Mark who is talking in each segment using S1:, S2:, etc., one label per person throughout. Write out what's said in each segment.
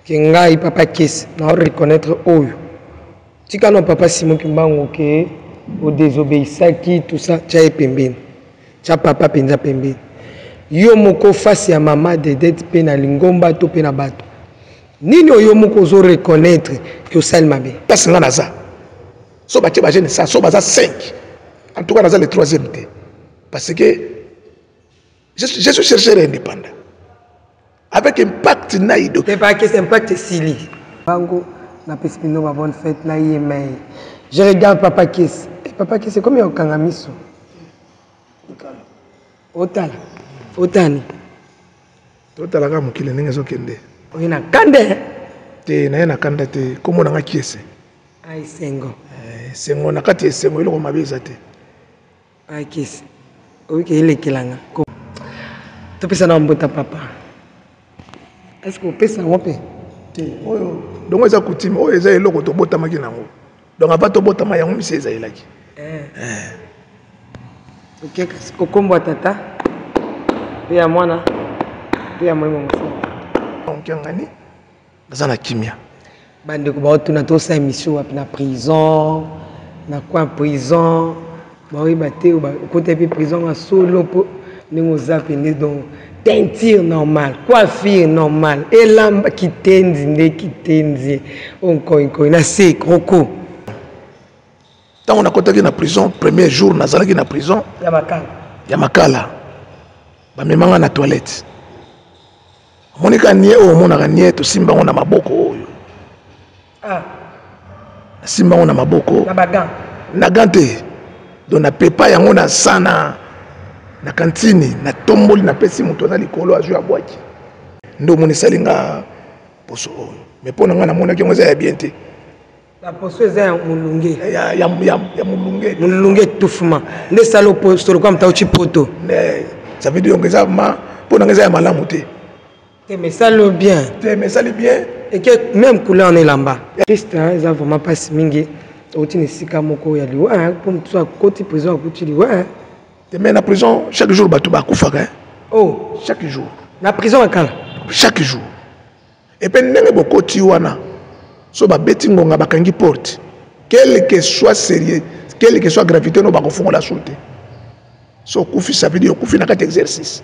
S1: Kengai papa Kiss, na reconnaître oyo. Tika non papa Simon Kimbango ke au désobéissaki tout ça, tcha pembeni. Tcha papa penza pembeni. Yo moko face ya mama de dette pe na lingomba to pe na bato. Nini oyo moko zo reconnaître que osali mabe.
S2: Parce que naza. So batie ba jeune ça, so baza 5. En tout cas naza le 3e té. Parce que je suis chercheur indépendant. Avec impact naïdo.
S1: C'est pas que c'est impact Sili. Bango na pesipino ba bonne fête na yemei. Je regarde papa Kiss. Et papa Kiss c'est comme yo kangamiso. Otala. Otani.
S2: Otala ka mukile ninga zo kende.
S1: Oyina kande.
S2: Te na kanda te komo na Kiss.
S1: Ai sengo.
S2: Sengo na kati sengo ile ko mabeza te.
S1: Ai Kiss. Oike ile kilanga. To pesa na mbota papa. Est-ce que vous pouvez savoir?
S2: Donc, ça coutume. Oh, ils ont le côté bota makinango. Donc, avant de bota mayango, monsieur ils ont laki.
S1: Ok, kokombo tata. Pia mwana. Pia mwema mwana.
S2: Donc, yangani. Bazana kimia.
S1: Bande ko ba tuna to sa émission wapi na prison. Na quoi prison? Ba oui baté ou ba côté puis prison en solo po ningo zapende donc teinture normale, coiffure normale, et l'âme qui tenzi, on a ces crocos.
S2: Tant on a côté na prison, premier jour, na zalaki na prison, Yamakala. Ba memanga na toilette. Monika nie o mona nie to simba on na maboko oyo.
S1: Ah.
S2: Simba on na maboko.
S1: Na bagan.
S2: Na gante. Donc na pepa yango na sana. Na kantini na tomboli na pesi muto na likolo azu ya bwaki ndo moni salinga poso mais pona nga na mona ki ngoza ya bien te
S1: la poso eza mulunge
S2: ya
S1: mulunge tufuma nde salo poso kwa mtauchi poto
S2: ça veut dire que ça ma pona nga ya malamu te
S1: mais salo bien et que même couleur on est là-bas Christ eza vraiment pas mingi otini sika moko ya liwa pour mtu akoti prison akuti liwa.
S2: Mais la prison, chaque jour, tu vas couper.
S1: Oh,
S2: chaque jour.
S1: La prison,
S2: chaque jour. Et puis, il y a beaucoup de gens qui ont des porte. Quel que soit sérieux, quelle que soit gravité, nous allons la sauter. So, koufi, ça veut dire que nous avons un exercice.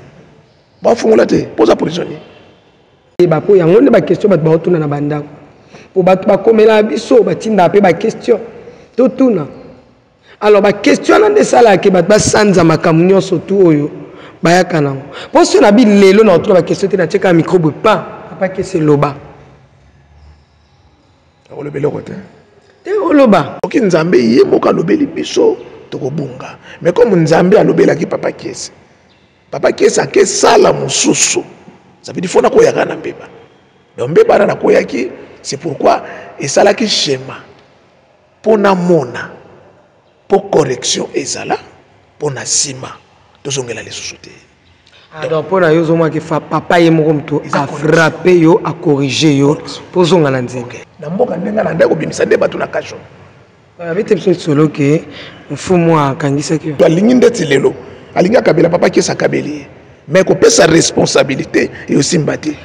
S2: Nous allons la pose à prisonnier.
S1: Il y a des questions qui sont dans la bande. Pour les questions. Tout. Alors, la question de ça, c'est que les gens ma communion surtout oyo bayaka nango. Parce que na bi lelo na otro ba question te na cheka micro pas que c'est loba.
S2: Olobe lokote.
S1: Te oloba.
S2: Ok nzambe yemoka lobeli biso tokobunga. Mais comme nzambe alobela ki papa Kiss. Papa Kiss a ke sala mususu. Ça veut dire faut na koyaka na mbeba. Donc mbeba na koyaki, c'est pourquoi et sala ki schéma. Pona mona. Pour correction ezala pour na sima tozongela les sociétés.
S1: Donc pour na yo zoma ke fa papa ye moko mto a frapper yo a corriger yo pour zonga na nzenge.
S2: Na mboka ndenga na ndako bimisa nde batu na kasho.
S1: Avec tes solo ke mfumo akangisa ki.
S2: Alingi ndeti lelo. Alinga kabela papa Kiss akabeli. Mais ko pesa responsabilité et aussi mbati.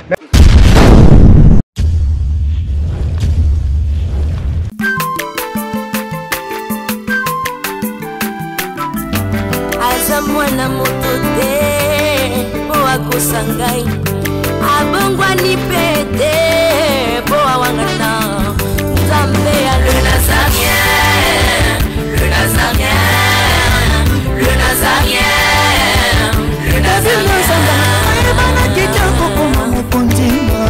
S3: Mwana moto te po akosangai abongwa ni pete po awangana nzambe ya le nazarien
S4: bana kitoko koma mokondima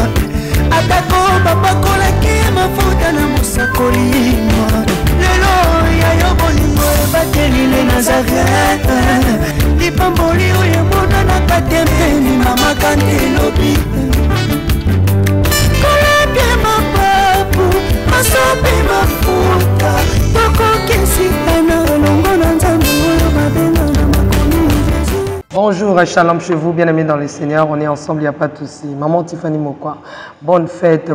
S4: atako babakolaki mafuta na mosakolima lelo ya yo bolingo ebateli le nazarien lipamboli oyo monana katempeni mama kandelobi koleke mapapu masope mafuta tokokesitana longo na nzambe oyo babenga na makomi.
S1: Bonjour, shalom chez vous, bien-aimés dans le Seigneur. On est ensemble, il n'y a pas de souci. Maman Tiffany Mokwa, bonne fête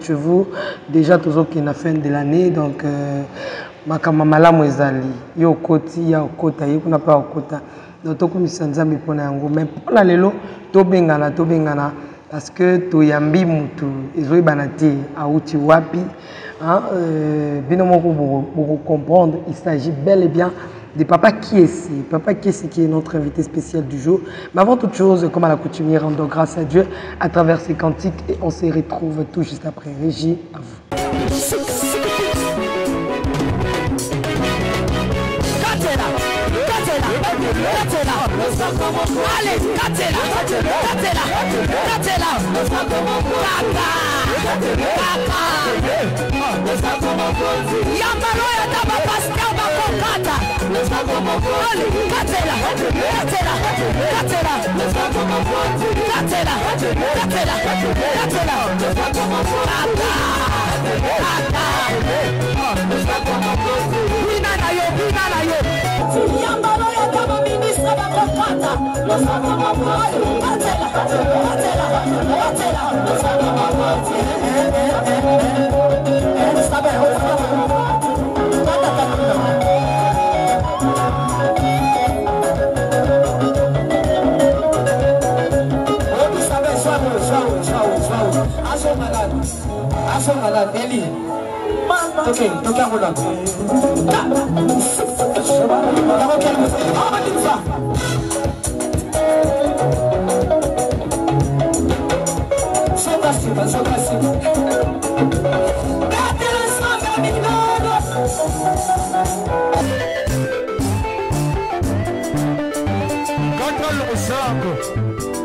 S1: chez vous. Déjà, toujours qui est la fin de l'année, donc makamamala mwezali. Yo koti, ya okota, yo kuna pa okota. Donc, tout comme ça, nous avons mais pour la lelo, to bengana, parce que toyambi mutu ezoi banati auti wapi binomoko pour comprendre il s'agit bel et bien de Papa Kiessi. Papa Kiessi qui est notre invité spécial du jour. Mais avant toute chose, comme à la coutumière, rendons grâce à Dieu à travers ces cantiques et on se retrouve tout juste après. Régie, à vous.
S4: Allez, okay,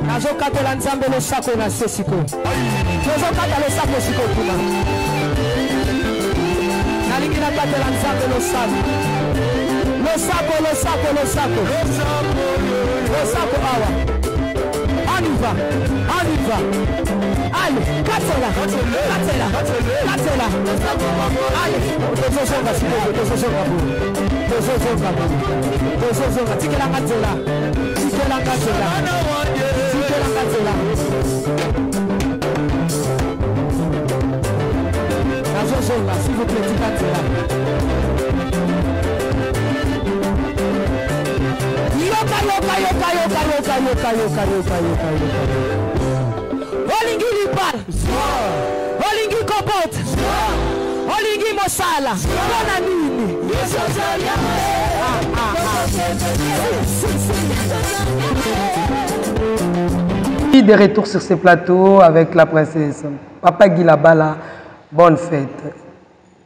S4: nazokatela nzambe losako na se siko tozokata losako siko kuna nalingi nakatela nzambe losako awa aniva allez katela allez tozozonga tikela katela nazozonga s'il vous plaît tikatela yoka olingi libala olingi kopot olingi mosala mpona nini
S1: De retour sur ce plateau avec la princesse Papa Guy Labala, bonne fête.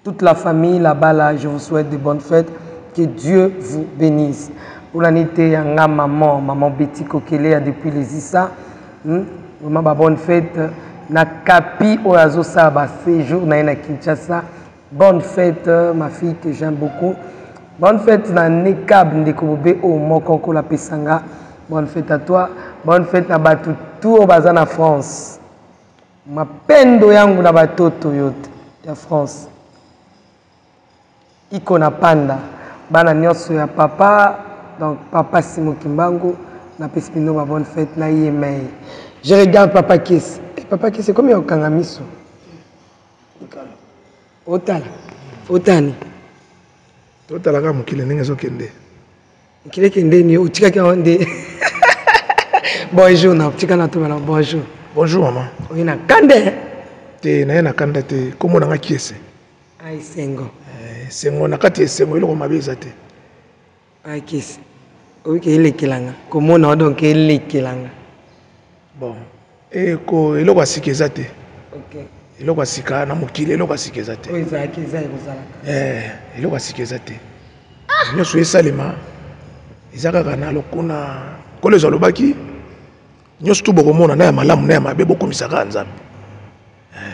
S1: Toute la famille Labala, je vous souhaite de bonnes fêtes. Que Dieu vous bénisse. Pour l'année, maman Betty Kokele depuis les Issa. Vraiment, bonne fête. Na Kapi Oazo Saba, séjour na Kinshasa. Bonne fête, ma fille que j'aime beaucoup. Bonne fête na Nekab Ndekobobe au Mokonko la Pesanga. Bonne fête à toi. Bonne fête na batu tout au bazar na France. Ma pendo yangu na batoto yote ya France. Iko na panda. Bana nyonso ya papa. Donc papa Simo Kimbangu. Na pesipino ba bonne fête na yemei. Je regarde Papa Kiessi. Papa Kiessi, c'est combien au Kangamiso? Otala. Otani.
S2: Otala ka mukile ndenge zokende.
S1: Mukile kende ni utika ka onde. Bonjour, bonjour.
S2: Bonjour, maman.
S1: Oui, na kande.
S2: Te na kanda te. Comment na Kiessi?
S1: Ai sengo.
S2: Sengo na kati sengo iloko mabeza te.
S1: Ai Kiessi. Oui, il est kilanga. Comment na donc il est kilanga.
S2: Bon. Et ko iloko asikeza te.
S1: OK.
S2: Iloko asika na mukile iloko asikeza te.
S1: Oui, ça kiza kozala.
S2: Iloko asikeza te. Nyoso esalema. Izaka kana lokuna kolezo lobaki. Nyoso tu bokomona na ya malamu na ya mabe bokomisaka nzambe.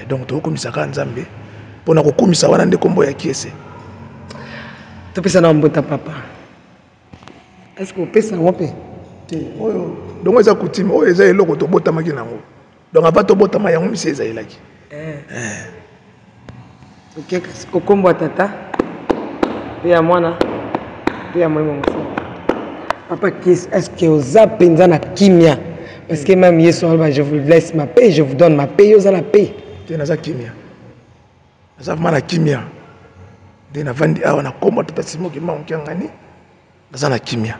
S2: Donc tokomisaka nzambe pona kokomisa wana nde kombo ya Kiessi.
S1: Topesa na mbota papa. Est-ce que pesa ngope?
S2: Oyo donc eza coutume oyo eza eloko tobotamaki nango. Donc ava tobotama yango misi ezalaki.
S1: OK, kokombo tata. Pe ya mwana. Pe ya mwema mosala. Papa Kiessi, est-ce que oza penza na kimia? Parce que même hier soir, je vous laisse ma paix, je vous donne ma paix, vous avez la paix.
S2: Tu as kimia. Tu as la kimia. Tu as vendu à un combat de Simo qui m'a engagé. Tu as la kimia.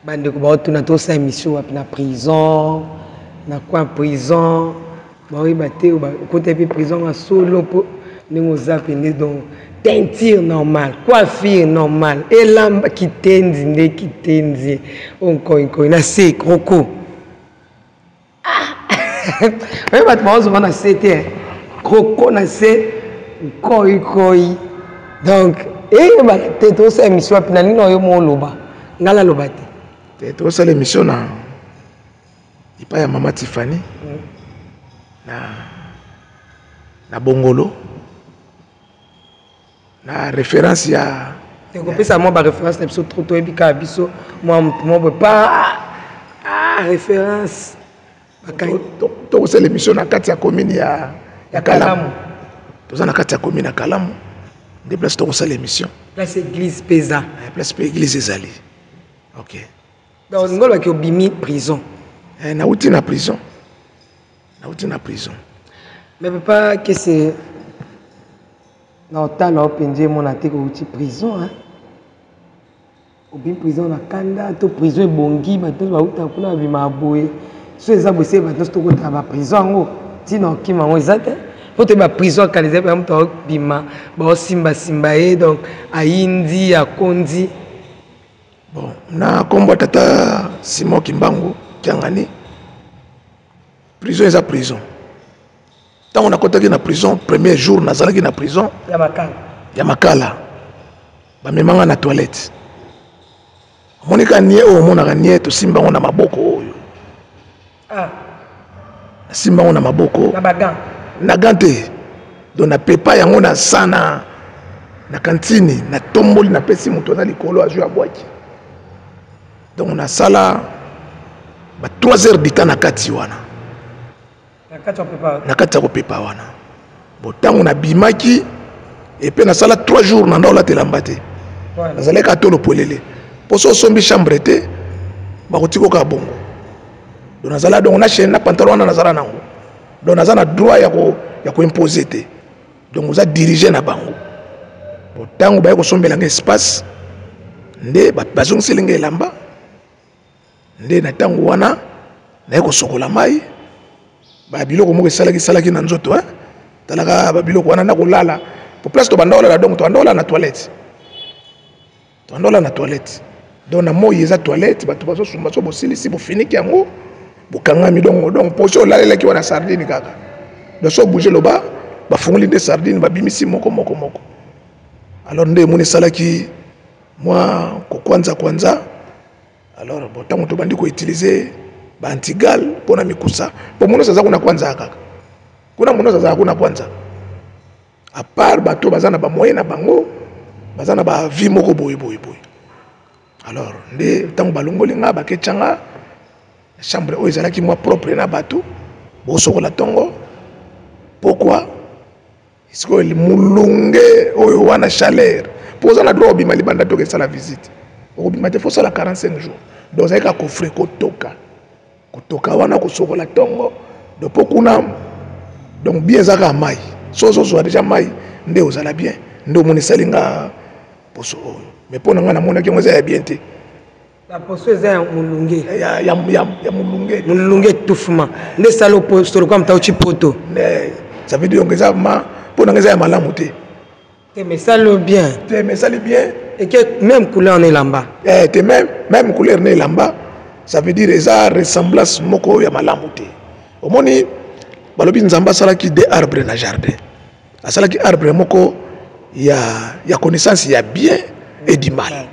S1: Tu as une émission à la prison, dans quoi prison. oui, côté de prison, solo, nous avons donc teinture normale, coiffure normale, et l'âme qui tendit, encore une assez croco. Oui, on a c'était croco, on a c'est koi. Donc, et tu as une émission, tu as une émission.
S2: Tu as l'émission na ipa ya Mama Tiffany na Bongolo na référence ya
S1: tu comprends ça moi ba référence na biso trop to ebika biso moi pas référence
S2: to c'est l'émission na kati ya commune ya Kalamu to na kati ya commune ya Kalamu de place to c'est l'émission
S1: place église pesa
S2: place église ezali. OK.
S1: Donc, on a obimi prison.
S2: Nauti na prison.
S1: Mais papa, que c'est. Dans le temps, on a mon attaque au prison. Obimi prison, na kanda, to prison est bongi, maintenant, on a vu ma boue. Si les abossés, maintenant, on a prison. Sinon, qui m'a dit, faut que la prison, quand les abossés, on a bima, simba, donc, à Indi, à Kondi.
S2: Bon, na kombo tata Simon Kimbangu Kiangani. Prison est à prison. Tant on a contacté na prison, premier jour nazalaki na prison. Yamakala. Ba memanga na toilette. Monika nie o mona nie to simba ona maboko oyo. Simba ona maboko.
S1: Na bagan.
S2: Na gante. Donc na pepa yango na sana na cantine na tomboli na pesi muto na likolo azu ya boaki. Donc on a ça là 3 heures du temps na kati wana. Na kati ya pepa wana. Bon tant on a bimaki et puis na sala 3 jours na ndola telambate. Na zaleka tolo polele. Poso sombi chambre te ba kotiko ka bongo. Donc na zala donc on a chaîne na pantalon na zala nango. Donc na zana droit ya ko imposer te. Donc vous a dirigé na bango. Bon tant ba ko sombela espace nde bazong selenge lamba. Nde na tango wana na ko sokola mai ba biloko moko salaki na nzoto talaka ba biloko wana na kolala pour place to bandola la donc to bandola na toilette donc na moyi eza toilette ba to baso sumba so bosili si bo finiki yango bokangami donc poso lalela ki wana sardine kaka donc so bouger lo ba fungoli de sardine ba bimisi moko alors nde moni salaki moi ko kwanza. Alors, bon, tant que tu as utilisé antigal pour la mikusa, pour moi, ça a kwanza kaka. Kuna mono ça a kwanza. À part bateau bazana ba moyen na bango, bazana ba vie moko boy. Alors, ndé tant balongoli nga ba ketchanga chambre o ezalaki moi propre na bateau, bo sokola tongo. Pourquoi? Est-ce que le mulunge o wana chaleur, posa na droit bima libanda to que ça la visite. Il faut ça la 45 jours. Donc, il y a un coffret kotoka wana kosokola tongo. Donc, pokuna donc bien zaka mai. So déjà mai nde ozala bien. Ndo moni salinga poso. Mais pour nga na mona ki ngoza ya bien te.
S1: La poso eza mulunge.
S2: Ya mulunge.
S1: Mulunge tufuma. Nde salo poso comme ta uchi poto.
S2: Ça veut dire que ça ma pour nga za ya malamu te.
S1: Mais ça le bien.
S2: Mais ça le bien.
S1: Et que même couleur n'est là-bas.
S2: Même couleur n'est là-bas. Ça veut dire ça ressemblance moko ya malamu te. Au moni balobi nzamba sala ki des arbres na jardin. Asala ki arbre moko ya connaissance ya bien et du mal.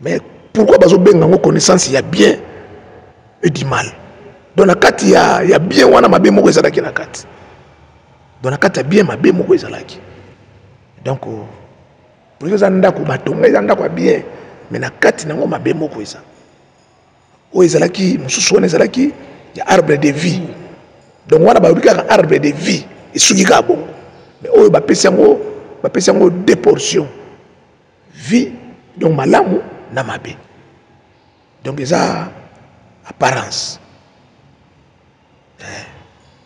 S2: Mais pourquoi bazo benga ngo connaissance ya bien et du mal? Dans la carte ya bien wana mabe moko ezalaki na kati. Dans la carte ya bien mabe moko ezalaki. Donc pour que ça ndako batonga ndako bien mais na kati nango mabe moko eza. O ezalaki mususu wana ezalaki ya arbre de vie. Donc wana ba rika arbre de vie esuki ka bongo. Mais o ba pesi yango deux portions. Vie donc malamu na mabe. Donc eza apparence.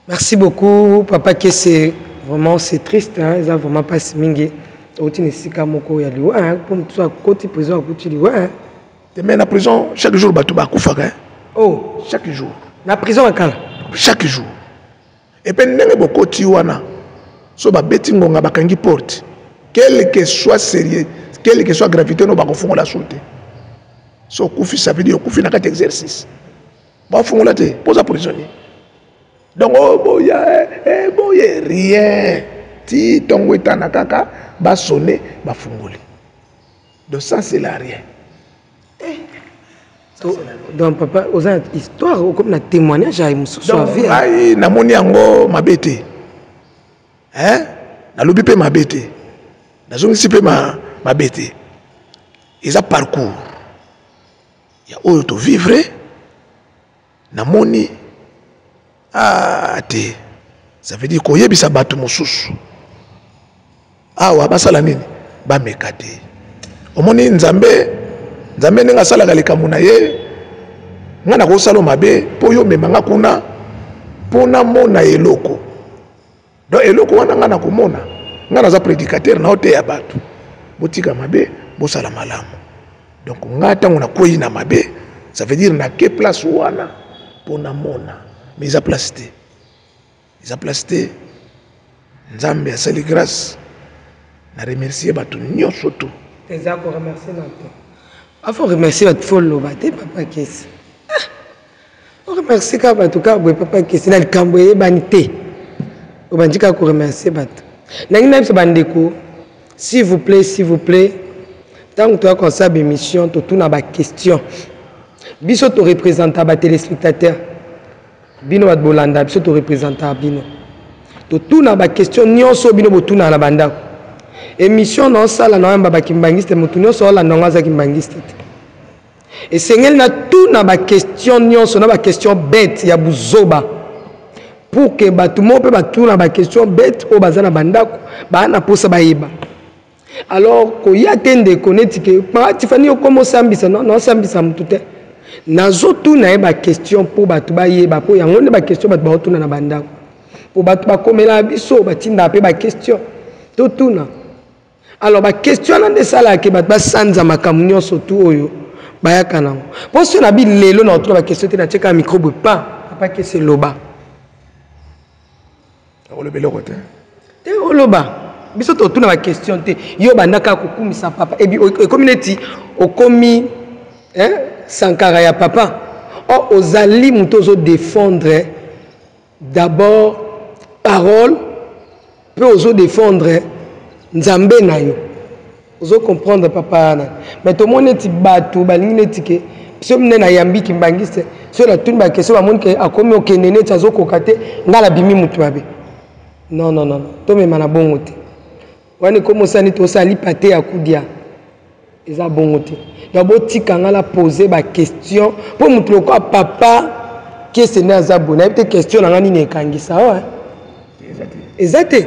S1: Merci beaucoup papa que c'est vraiment c'est triste hein, ça vraiment pas mingi. Otine sika moko ya liwa hein pour tout ça côté prison côté liwa hein.
S2: Mais na prison chaque jour batu ba kufaka hein.
S1: Oh,
S2: chaque jour.
S1: Na prison akala.
S2: chaque jour. Et puis ndenge bokoti wana so ba beti ngonga bakangi porte quel que soit sérieux quelle que soit gravité no ba kofungola soute so kufi ça veut dire kufi na kati exercice ba fungola te posa prisonnier donc boya rien ti tongo etana kaka ba sonner ba fungoli donc ça c'est la rien.
S1: Donc papa aux histoire comme na témoignage à Moussou vie
S2: ai na moni yango mabete hein na lobi pe mabete na zongi si pe mabete ils a parcours ya auto vivre na moni te ça veut dire ko yebisa batu mosusu awa basala nini ba mekate omoni nzambe ninga sala galika muna ye ngana ko salo mabe po yo memanga kuna pona mona eloko do eloko wana ngana ko mona ngana za prédicateur na hote ya batu botika mabe bo sala malamu donc ngata ngona koyi na mabe ça veut dire na ke place wana pona mona mais za placité nzambe ya sali grâce na remercier batu nyonso tout
S1: Teza ko remercier nanto. Faut remercier votre follow bate papa Kesi. On remercie ka batu ka boy papa Kesi na likamboye banité. O bandika ko remercier batu. Na ngina biso bandeko s'il vous plaît tant que toi consabe émission to tout na ba question. Biso to représenter ba téléspectateurs. Bino bat bolanda biso to représenter bino. To tout na ba question nyonso bino botu na banda. Émission non sala na yamba bakimbangiste mutunyo so la ndonga za kimbangiste et sengel na tout na ba question nyonso na ba question bête ya buzoba pour que batu mo pe batu na ba question bête o bazana bandako ba na posa ba yeba alors ko ya tende connaître que pa tifani o komo sambisa non sambisa mutute nazo tout na ba question pour batu ba yeba po yango ne ba question batu ba tuna na bandako pour batu ba komela biso batinda pe ba question tout na. Alors, la question est de ça que je sanza makamunyo surtout oyo bayaka nango. Parce que na bi lelo na otula ba question te na cheka micro pas que c'est loba.
S2: Olobe lokote.
S1: Te oloba. Biso to tuna ba question te yo bandaka kokumisa papa et bi community okomi sankara ya papa. O ozali mutozo défendre d'abord parole peut ozo défendre nzambe na yo ozo comprendre papa na mais to moneti batu balingi netike so mne na yambi kimbangiste so la tune ba question ba monke akomi okenene tsazo kokate ngala bimi mutu babe non to me mana bongo te wani komo sani to sali pate ya kudia eza bongo te ya botika ngala poser ba question pour mutu lokwa papa kese na zabo na peut question na ngani ne kangisa wa exacte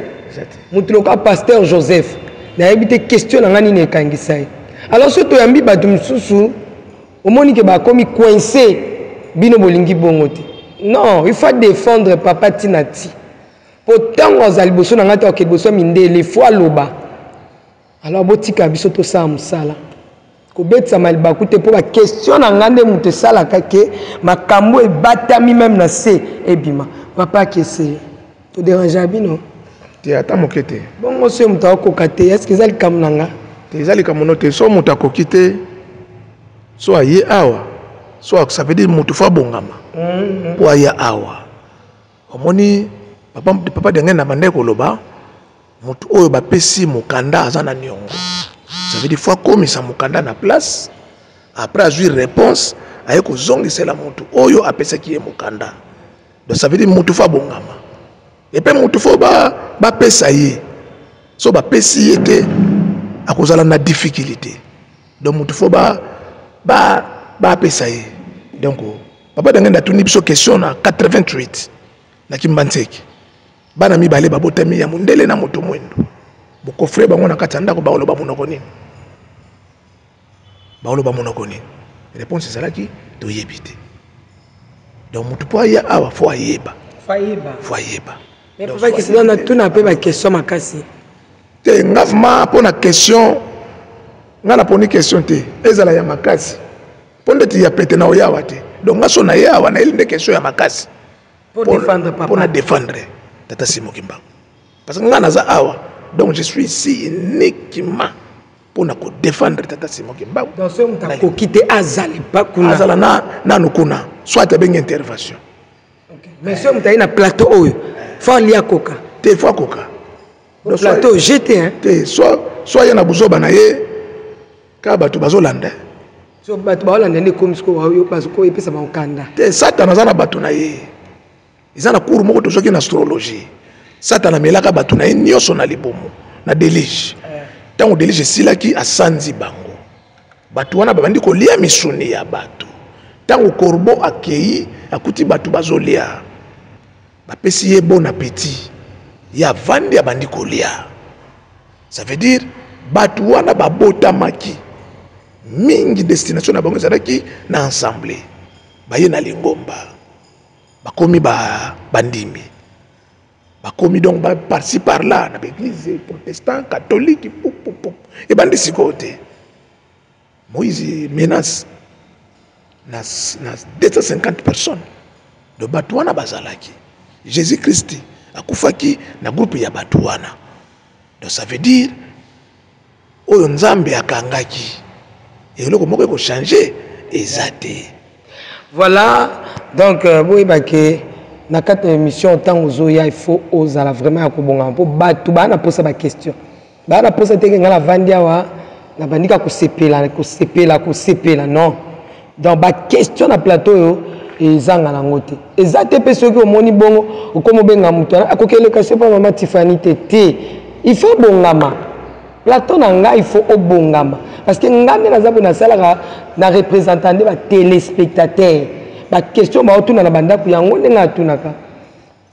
S1: Moutloka pasteur Joseph n'a habité question à ngani nekangisai. Alors surtout yambi batum susu au moni que ba komi coincé bino bolingi bongote. Non, il faut défendre papa Tinati. Pourtant aux alboso na ngata okeboso minde les fois loba. Alors botika biso to sa musala. Ko betsa malba kute pour la question na ngande mutu sala kake makambo e batami même na se ebima. Papa kese to dérange bino.
S2: Te ata mokete
S1: bongo se muta kokate est-ce que zali kamnanga
S2: te zali kamonote so muta kokite so aye awa so ça veut dire mutu fa bongama po aye awa omoni papa de ngena bande ko loba mutu oyo ba pesi mukanda azana nyongo ça veut dire fois komisa mukanda na place après avoir réponse aye ko zongisela mutu oyo apesa ki e mukanda donc ça veut dire mutu fa bongama. Et puis mutu fo ba pesa ye so ba pesi ete akozala na difficulté donc mutu fo ba pesa ye donc papa dangenda tuni biso question na 88 na kimbanseki bana mibale babotami ya mundele na moto mwendo bokofre bango na katanda ko baoloba monoko nini réponse ezalaki toyebite donc mutu po ya awa fo ayeba
S1: mais papa qui se donne tout n'a pas ma question makasi
S2: te ngafma pour la question ngana poni question te ezala ya makasi ponde ti ya pete na oyawa te donc ngaso na yawa na ile question ya makasi
S1: Pour défendre papa.
S2: Pour défendre Tata Simon Kimbangu. Parce que nga naza awa. Donc je suis ici uniquement pour défendre Tata Simon Kimbangu.
S1: Dans ce moment, tu as quitté Azali, pas Kuna.
S2: Azala na Nukuna. Soit tu as une intervention.
S1: Mais ce moment, tu as un plateau. Il faut aller à Coca.
S2: Tu faut Coca.
S1: Le plateau jeté. Hein?
S2: Soit il y a un bouzo banaye. Kaba tu bazo lande.
S1: So batu balande ne comme ce que et puis ça va au Kanda.
S2: Satan azana batu na ye. Izana cours moko to soki na astrologie. Satan amelaka batu na ye nyoso na libomo na délige. Tango délige silaki asanzi bango. Batu wana babandi ko lia misuni ya batu. Tango corbeau akei akuti batu bazolia. Bapesi ye bon appétit. Ya vandi abandi ko lia. Ça veut dire batu wana babota maki. Mingi destination na bango ezalaki na ensemble baye na lingomba bakomi bandimi bakomi donc par-ci par-là na l'église protestant catholique et bandi sikote Moïse menace na 250 personnes de batu wana bazalaki Jésus-Christ akufaki na groupe ya batu wana. Donc ça veut dire oyo nzambe akangaki et le comment qu'on changer exact.
S1: Voilà donc oui bah que na quatre émissions tant aux oya il faut oser la vraiment à kobonga pour battu ba na poser ba question ba na poser te ngala vandia wa na bandika ko sepela non donc ba question na plateau yo ezanga na ngote exact pe soki omoni bongo okomo benga mutu akokele ka sepa mama Tiffany tete il faut bongama plateau na nga il faut obongama parce que ngambe na zabu na sala na représentant de ba téléspectateurs ba question ba otuna na banda ku yango ndenga tunaka.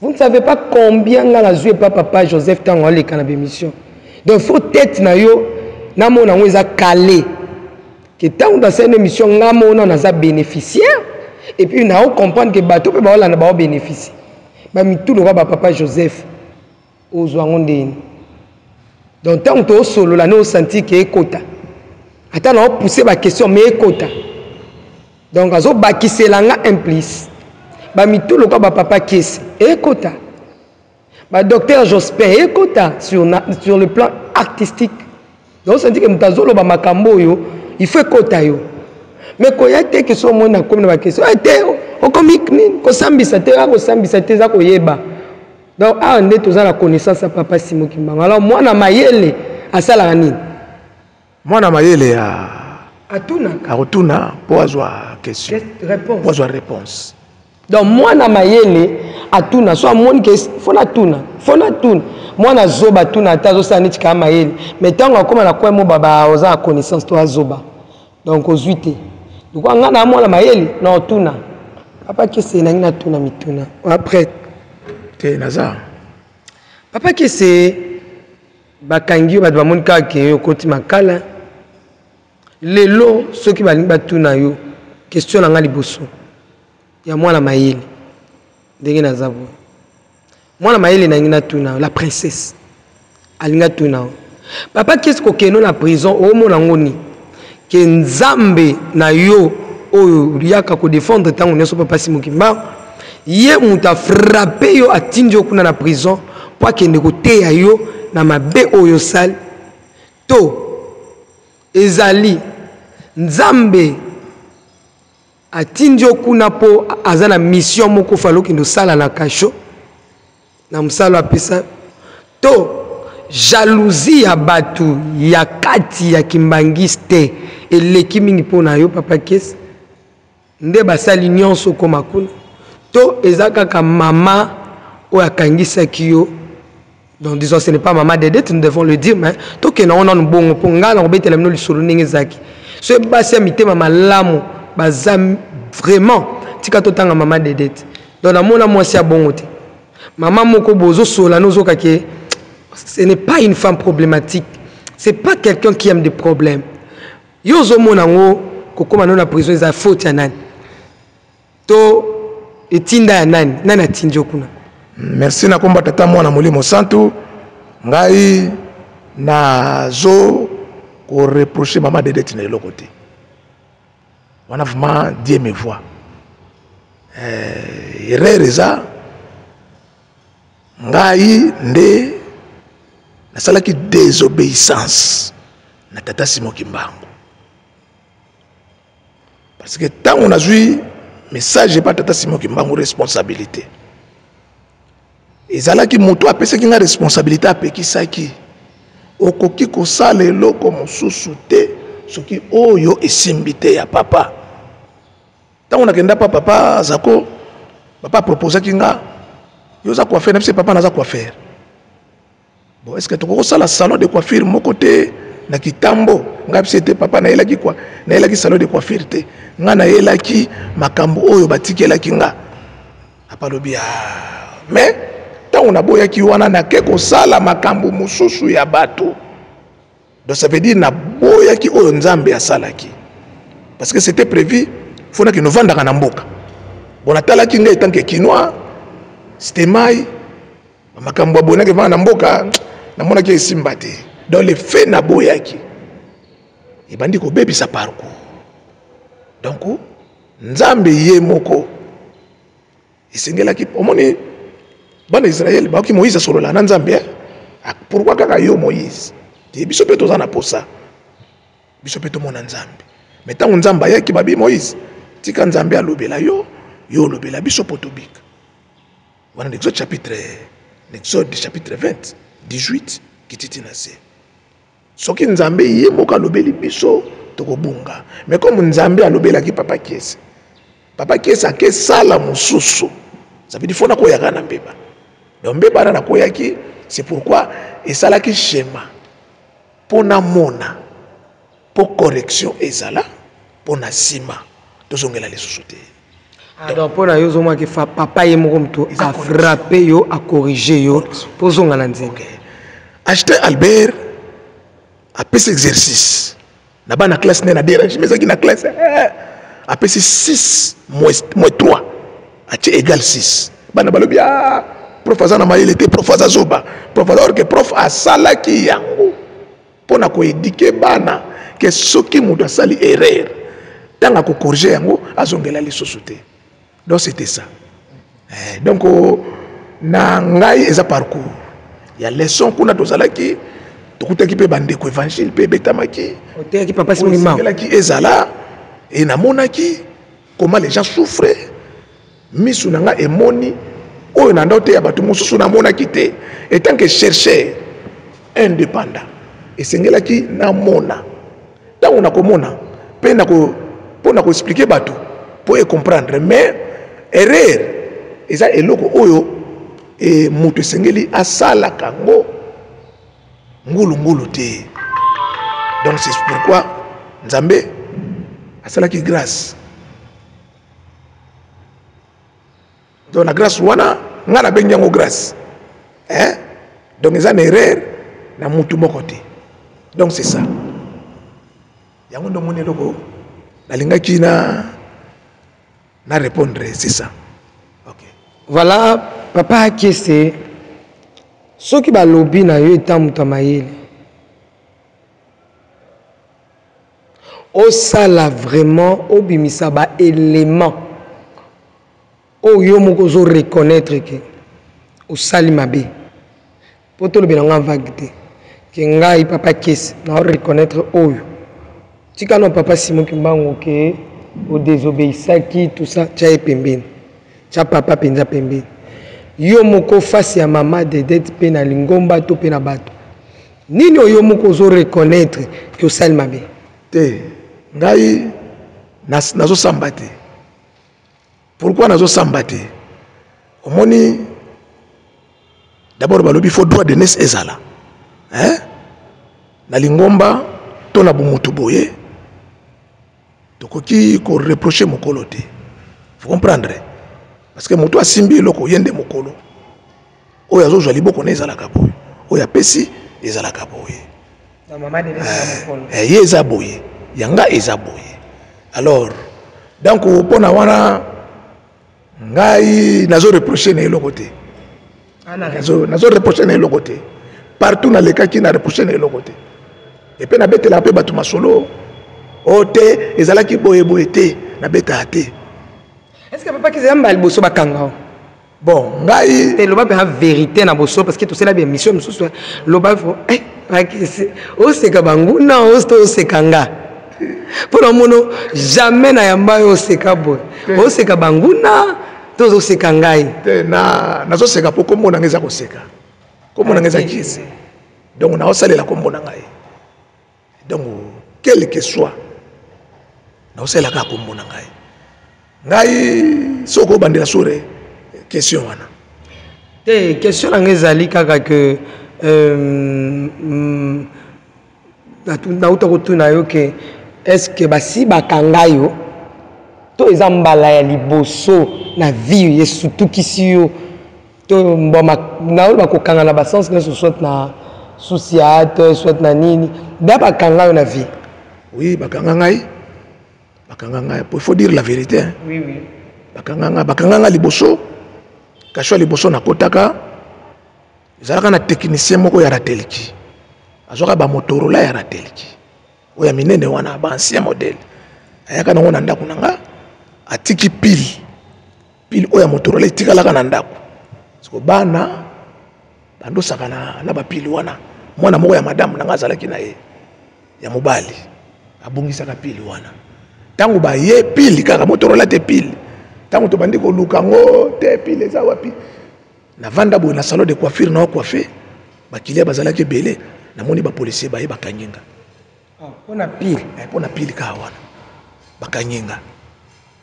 S1: Vous ne savez pas combien nga joué papa Joseph Tango le kana émission. Donc faut tête na yo na mona ngo eza calé que tant dans cette émission nga mona na za bénéficiaire et puis na comprendre que bateau pe ba ola na ba bénéficier. Ba mi tout le ba papa Joseph ozwa ngondeni. Donc tant que solo la no senti que ekota. Attends, on a poussé ma question, mais écoute. Donc, on a bakissé l'anga implice. Bah, mi tout le cas, papa Kies, écoute. Bah, docteur Jospin, écoute sur le plan artistique. Donc, on dit que Mutazolo, bah, makambo yo, il faut écouter yo. Mais quand il y a des questions, on a comme une question. On comique, on s'ambisse, on s'ambisse, on yeba. Donc, on est tous dans la connaissance à papa Simon Kimbangu. Alors, moi, na mayele, à Salarani.
S2: Moi na mayele ya
S1: atuna
S2: pour avoir question
S1: réponse
S2: pour avoir réponse.
S1: Donc moi na mayele atuna so amoni ke fona tuna moi na zoba tuna tazo saniti ka mayele mais tango akoma na kwa mo baba oza connaissance to azoba donc ozuite donc nga na mona mayele na tuna papa kese na ngina tuna mituna après
S2: te naza
S1: papa kese bakangi ba moni ka ke okoti makala lelo ceux qui balingi batuna yo question na nga liboso ya mwana mayele ndenge naza boye mwana mayele na ngina tuna la princesse alinga tuna papa qu'est-ce kokeno na prison omona ngoni ke nzambe na yo oyo liaka ko défendre tango nyoso papa Simon Kimbangu ye muta frappé yo atindi okuna na prison po akende koteya yo na mabe oyo sali to ezali nzambe atindi okuna po azana mission moko falo kendo sala na kasho na msalo apesa to jalousie ya batu ya kati ya kimbangiste eleki mingi po na yo papa Kese nde basali nyonso koma kuna to eza kaka mama oyo akangisaki yo. Donc disons ce n'est pas maman Dédette, nous devons le dire, mais tout que nous on bon pour ngala on bete lemno li solo ningezaki. Ce basi amité maman lamu bazam vraiment tika totanga maman Dédette. Donc na mona mwasi ya bongote. Maman moko bozo sola nozo kake ce n'est pas une femme problématique. C'est pas quelqu'un qui aime des problèmes. Yo zo mona ngo kokoma na prison za faute ya nani. To etinda ya nani? Nani atinjo kuna?
S2: Merci na komba tata mwana molimo santu ngai na zo ko reprocher maman Dédette na l'autre côté. On a vraiment Dieu me voit. Erreur eza ngai nde nasalaki désobéissance na tata Simon Kimbangu. Parce que tant on a joué message pas tata Simon Kimbangu responsabilité. Ezalaki moto apesaki nga responsabilité apekisaki. Okoki kosala eloko mosusu te soki oyo esimbi te ya papa. Tant on a kenda papa zako papa proposaki nga yo za quoi faire même si papa n'a quoi faire. Bon, est-ce que tu as le salon de coiffure mon côté na kitambo ngapi c'était papa na elaki quoi na elaki salon de coiffure te nga na elaki makambo oyo batikela kinga apalobia mais tant on a boyaki wana na keko sala makambo mususu ya bato donc ça veut dire na boyaki oyo nzambe asalaki parce que c'était prévu fona que nous vendaka na mboka bon atalaki nga etanke kinois c'était mai makambo abonaki vana na mboka namona ki esimba te dans les faits na boyaki ebandi ko bebisa parcours donc nzambe ye moko esengelaki omoni bana Israël ba ki Moïse solola na nzambe pourquoi kaka yo Moïse te biso pe tozana posa biso pe to mona nzambe mais tant nzambe yaki babi Moïse tika nzambe alobela yo lobela biso potobika wana Exode chapitre 20 18 kititi na se soki nzambe ye moko alobeli biso tokobunga mais comme nzambe alobelaki papa Kiese ake sala mosusu ça veut dire fona koyaka na mbeba donc mbeba na koyaki c'est pourquoi esalaki schéma pona mona pour correction ezala pona sima tozongela lisusu te.
S1: Alors pour la yo que papa ye moko mto a frappé yo a corriger yo pour zonga na nzembe.
S2: Acheter Albert a fait exercice. Na ba na classe na dérange mais na classe a fait 6 moins 3 a égal 6. Bana balobi prof azana mayele te prof azoba prof alors que prof a salaki yango pona ko éduquer bana que soki mutu asali erreur tanga ko corriger yango azongela les sociétés. Donc c'était ça. Donc na ngai eza parcours. Il y a leçon kuna tozalaki tokutaki pe bande ko évangile pe betamaki.
S1: Oteki papa Simon Kimbangu.
S2: Elaki ezala et na monaki comment les gens souffraient. Misu nanga emoni oyo na ndote ya bato mosusu na monaki te et tant que chercheur indépendant esengelaki na mona. Tant on a komona pe na ko pona ko expliquer bato pour comprendre mais erreur eza eloko oyo e mutu sengeli asala kango ngulu te donc c'est pourquoi nzambe asala ki grâce donc la grâce wana ngana benyango grâce donc eza na erreur na mutu moko te donc c'est ça yango ndo moni eloko nalingaki na répondre, c'est ça. Ok.
S1: Voilà, papa Kiese, ce qui va lobby na yo etant mutamayele. O sala vraiment o bimisa ba élément. O yo moko zo reconnaître que o sali mabe. Poto lobi na vague te. Ke ngai papa Kiese na reconnaître oyo. Tika no papa Simon Kimbangu ke au désobéissaki tout ça tcha pembeni tcha papa penza pembeni yo moko face ya mama de dette pe na lingomba to pe na bato nini yo moko zo reconnaître que osali mabe
S2: te ngai nazo samba te pourquoi nazo samba te omoni d'abord balobi faut droit de naissance ezala na lingomba to na bumutu boye tokoki ko reprocher mokolo te faut comprendre parce que moto asimbi eloko yende mokolo oyo azozwa liboko na ezalaka boye oyo apesi ezalaka boye
S1: na mama de mokolo
S2: ye eza boye yanga eza boye alors donc pona wana ngai nazo reprocher na eloko te nazo reprocher na eloko te partout na lekaki na reprocher na eloko te et puis na betela pe batu masolo ote ezalaki boye te na beta te.
S1: Est-ce que papa Kiese mbali boso bakanga
S2: bon ngai
S1: te loba pe vérité na boso parce que tout cela bien mission mususu loba fo oseka banguna oseka nga mpona mono jamais na yamba yo oseka boye oseka banguna to oseka ngai
S2: te nazoseka mpo kombo na ngai eza koseka kombo na ngai eza kisi donc naosalela kombo na ngai donc quel que soit naosalelaka kombo na ngai soko obandela sure question wana
S1: te question na ngai ezali kaka ke nauta kotuna yo ke est-ce que basi bakanga yo to eza mbala ya liboso na vie ye sutukisi yo to naoloba kokanga na basens nyonso soit na susiate soit na nini da bakanga yo na vie?
S2: Oui, bakanga ngai il faut dire la vérité hein.
S1: Oui.
S2: bakanga ngai liboso kashwa liboso na kotaka ezalaka na technicien moko ya rateliki azwaka bamotorola ya rateliki oyo ya minene wana baancien modèle ayaka nango na ndako na nga atiki pile oyo ya motorola etikalaka na ndako siko bana bandosaka na bapile wana mwana moko ya madame na nga azalaki na ye ya mobali abongisaka pile wana ntango baye pile kaka motorola te pile ntango tobandi koluka ngo te pile eza wapi navanda boye na salon de coiffure na coiffe bakilia bazalaki ebele namoni bapolisier baye bakanyenga mpona pile kaka wana bakanyenga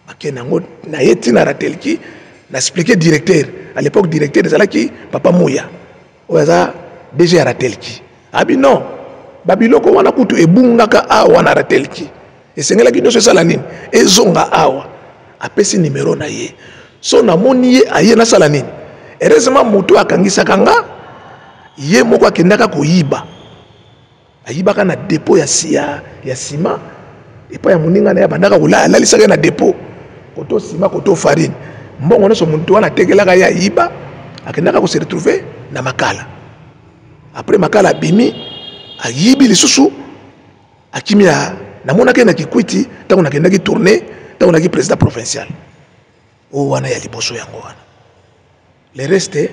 S2: bakende yango na ye ntina rateliki na expliqué directeur à l'époque directeur ezalaki papa Mouya oyo aza DG ya rateliki abi non babiloko wana kutu ebungaka awa na rateliki esengelaki nyonso esala nini ezonga awa apesi numero na ye so namoni ye aye nasala nini heureusement moto akangisaka nga ye moko akendaka koyiba ayibaka na dépôt ya sima epa ya moninga na ye bandaka kolala alalisaka na dépôt koto sima koto farine mbongo nyonso moto wana atekelaka ye ayiba akendaka kose retrouver na makala après makala abimi ayibi lisusu akimi namonaki na kikwiti ntango nakendaki tourner ntango naki président provincial oyo wana ya liboso yango wana le reste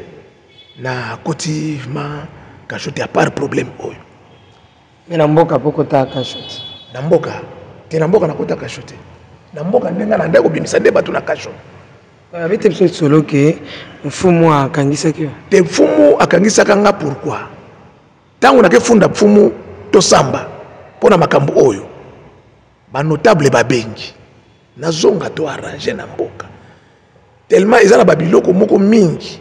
S2: na koti ma kashote à part problème oyo
S1: me na mboka po kota kashote
S2: na mboka te na mboka na kota kashote na mboka ndenga na ndako bimisa nde bato na kasho
S1: abete biso solo ke mfumu akangisaki yo
S2: te mfumu akangisaka nga pourquoi ntango nakefunda mfumu tosamba mpona makambo oyo banotable babengi nazonga to arrange na mboka tellement eza na babiloko moko mingi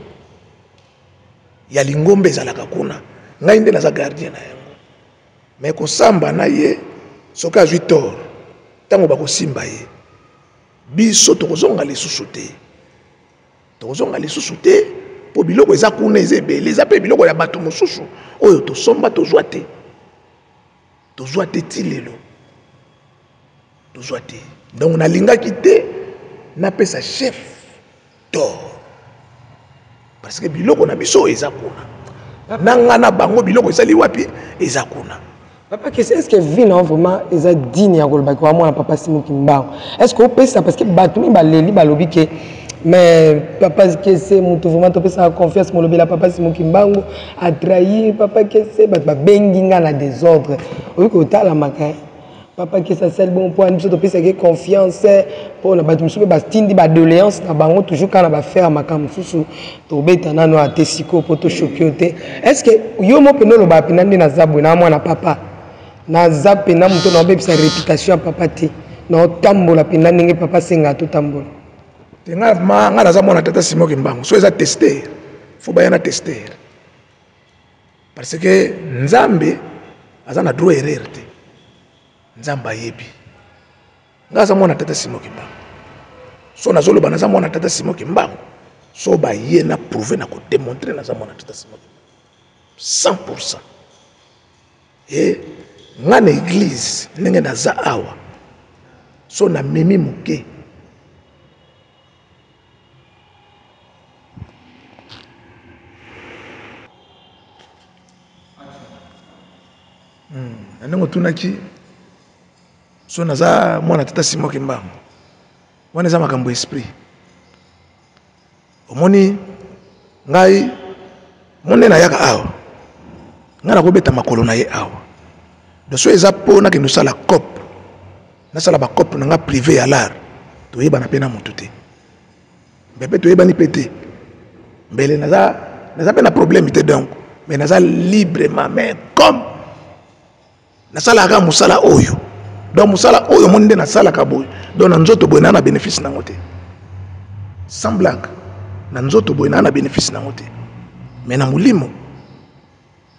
S2: ya lingombe ezalaka kuna ngai nde naza gardien na yango me kosamba na ye soki azwi tort ntango bakosimba ye biso tokozonga lisusu te mpo biloko eza kuna eza ebele eza mpe biloko ya bato mosusu oyo tosomba tozwa te ti lelo tozwa te donc nalingaki te napesa chef tort parce que biloko na biso eza kuna nanga na bango biloko ezali wapi eza kuna
S1: papa est-ce que vie non vraiment eza digne ya kolobaki wa mwana papa Simoki Mbango est-ce que opesa parce que bato mi baleli balobi ke mais papa Kese mutu vraiment topesa confiance molobela papa Simoki Mbango a trahi papa Kese bato babengi nga na désordre oyo kotala maka papa Kese asali bon point biso topesaki confiance mpona bato mosusu mpe batindi badoléance na bango toujours kana bafaire makambo mosusu tobeta nano ate siko mpo toshoki yo te est-ce que yo mo mpena oloba mpena nde naza boye na mwana papa naza mpena moto na obebisa réputation ya papa te na otambola mpena ndenge papa asengaa totambola
S2: te nga naza mwana tata Simoki Mbango so eza tester fo baya na tester parce que nzambe aza na droit erreur te nzambe ayebi nga aza mwana tata Simoki Mbango so nazoloba naza mwana tata Simoki Mbango so baye na prouver na kodemontre naza mwana tata Simoki 100%. Et nga na église ndenge naza awa so na memi moke ndenge otunaki so naza mwana tata Simoki Mbango wana eza makambo esprit omoni ngai monena yaka awa ngana ko beta makolo na ye awa do so eza pona ke nosala cop nasala ba cop na nga privé ya lar to yeba na pena mutu te bebe to yeba ni pété mbele naza pe na problème te donc mais naza librement mais comme nasala ka musala oyo donc musala oyo monde nasala ka boy donc nzoto boy na bénéfice na ngote sans blague na nzoto boy na bénéfice na ngote mais na mulimo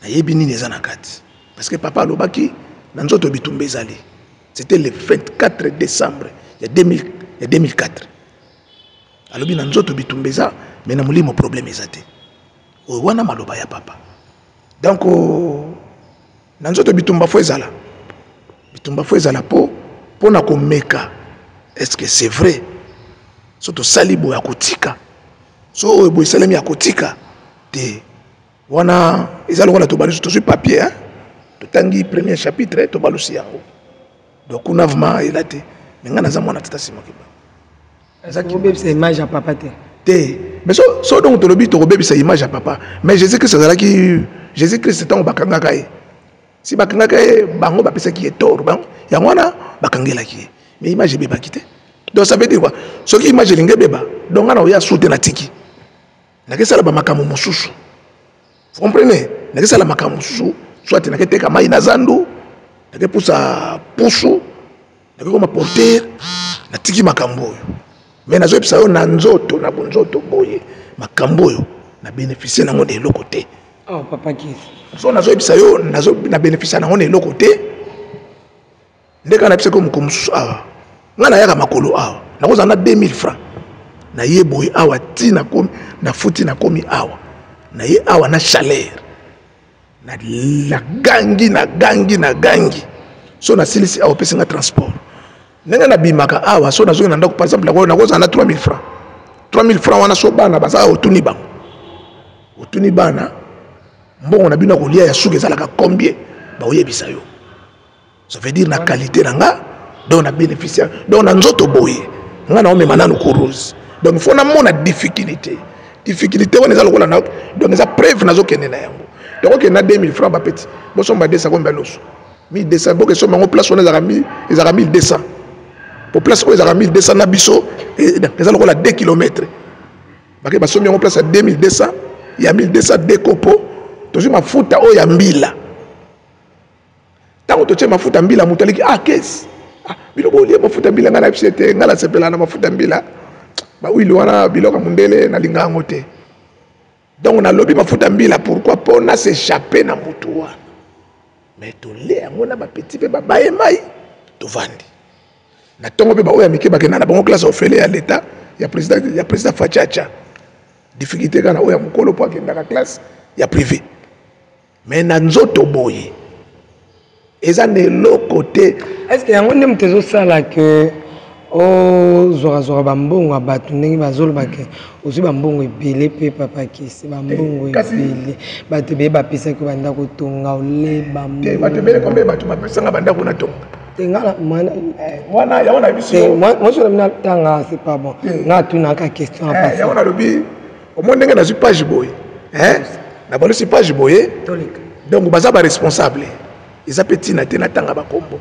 S2: na yebi nini eza na kati parce que papa alobaki na nzoto bitumba ezali c'était le 24 décembre il y a 2004 alobi na nzoto bitumba eza mais na mulimo problème ezate o wana maloba ya papa donc na nzoto bitumba fo ezala po na komeka est-ce que c'est vrai soto salibo ya kotika so oyo boy salemi ya kotika te wana ezalo kola to balusi to sur papier hein to tangi premier chapitre to balusi yango donc on a vraiment elaté mais ngana za mwana tata sima kiba
S1: ezaki bebisa image ya papa te
S2: mais so donc to lobi to bebisa image ya papa mais Jésus-Christ ezalaki Jésus-Christ tango bakanga kai si bakanga kai bango bapesa ki etor bango yango wana bakangela ki mais image beba kité donc ça veut dire quoi ce qui image linge beba donc ngana oya soute na tiki na kesala ba makamu mususu vous comprenez na kesala makamu mususu soit na keteka mai na zandu na kepusa pusu na koma porter na tiki makambo oyo mais nazo episa yo na nzoto na bonzoto boye makambo oyo na bénéficier nango de l'autre côté
S1: oh papa Kiss
S2: so nazo episa yo nazo na bénéficier nango de l'autre côté ndeka na episa ko mukomusu awa ngana yaka makolo awa nakoza na 2000 francs na ye boye awa ti na komi na futi na komi awa na ye awa na chaleur na la gangi so na silisi awa pesa nga transport nenga na bimaka awa so nazo na ndako par exemple nakoza na 3000 francs wana so bana baza otuni bana mbongo na bino kolia ya suka ezalaka combien ba oyebisa yo ça veut dire na qualité na nga donc na bénéficiaire donc na nzoto boye nga na omema nanu kurose donc il faut na mona difficulté wana eza lokola na donc eza preuve nazo kende na yango donc ok na 2000 francs ba petit bo somba 200 komba loso 1200 boke somba ngo place on ezaka 1200 pour place ko ezaka 1200 na biso eza lokola 2 km bake ba somba ngo place à 2200 ya 1200 décopo tozi mafuta o ya mbila tango toche mafuta mbila mutaliki kesi biloko olie mafuta mbila ngana fisiete ngala sepela na mafuta mbila ba wili wana biloko mundele na lingango te donc na lobi mafuta mbila pourquoi pas na s'échapper na mutu wana mais to le yango na ba petit pe ba baye mai to vandi na tongo pe ba oya mike bakena na bango classe ofele ya l'état ya président Fachacha difficulté kana oya mukolo po akenda ka classe ya privé mais na nzoto boye eza ne côté
S1: est-ce que yango nde moto ezosala ke ozwakazwaka bambongo ya bato ndenge bazoloba ke ozwi bambongo ebele mpe papa Kiss bambongo ebele bato ebele bapesaki bandako tonga oleba
S2: bato ebele kombe bato bapesanga bandako na tonga
S1: wana yango na biso moso na bino tanga c'est pas bon nga tunaka question ya pasi
S2: yango nalobi omoi ndenge nazwi page boye na balosi page boye donc baza baresponsable eza petit na te na tanga bakombo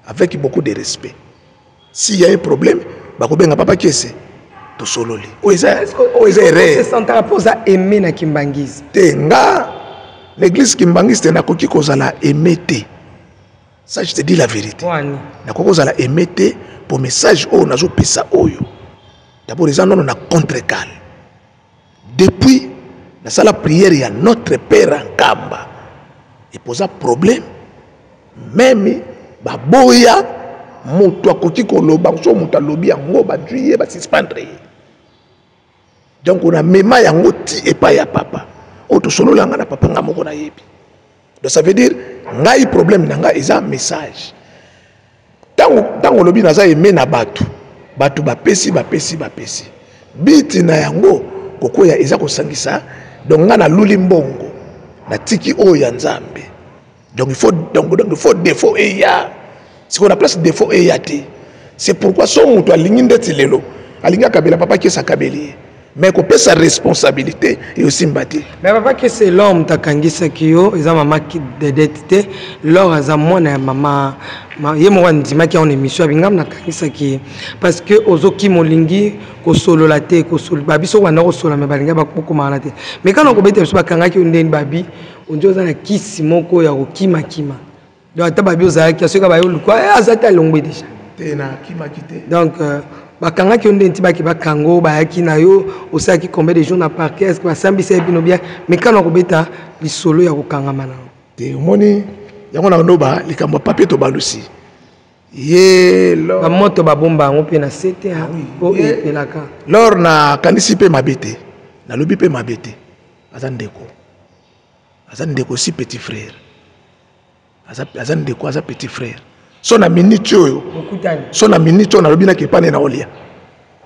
S2: avec beaucoup de respect s'il y a un problème bakobenga papa Kiss to sololi o eza erreur
S1: c'est central pour ça aimer na Kimbangisi
S2: te nga l'église Kimbangisi te nakoki kozala aimer te ça je te dis la vérité nakoki kozala aimer te pour message oyo nazopesa oyo d'abord eza nono na contre cal depuis nasala prière ya notre père en Kamba et posa problème même baboya moto akoki koloba so moto alobi yango badwi ye basuspendre donc on a mema yango ti epa ya papa o to solo langa na papa nga moko na yebi donc ça veut dire ngai problème na nga eza message tango lobi naza eme na bato bapesi biti na yango kokoya eza kosangisa donc nga na luli mbongo na tiki oyo ya Nzambe donc il faut défaut eya si on a place défaut eya te c'est pourquoi son moto alingi ndeti lelo alinga kabela papa Kiss akabeli mais qu'on peut sa responsabilité et aussi mbati.
S1: Mais papa que c'est l'homme takangisa kiyo eza mama qui dédité lors à moi na mama yemo wandima ki en émission bingam na kangisa ki parce que ozoki molingi ko solo la te ko solo babi so wana ko solo me balinga ba ko mala te mais quand on ko bete so bakanga ki ndeni babi onjo za na kisi moko ya ko kima donc ata babi ozala ki asoka ba yo lukwa azata longwe déjà
S2: te na kima kite
S1: donc bakanga ki ndeni tibaki bakango bayaki na yo osaki combien de jours na parquet est-ce que basambisa bino bien mais quand on ko beta lisolo ya ko kanga mana
S2: te moni yango na noba likambo papier to balusi ye lo
S1: ba moto ba bomba ngo pe na sete ha o epelaka
S2: lor na kanisi pe mabete na lobi pe mabete azandeko si petit frère azandeko aza petit frère so na minute oyo so na minute oyo na lobi na kepane na olia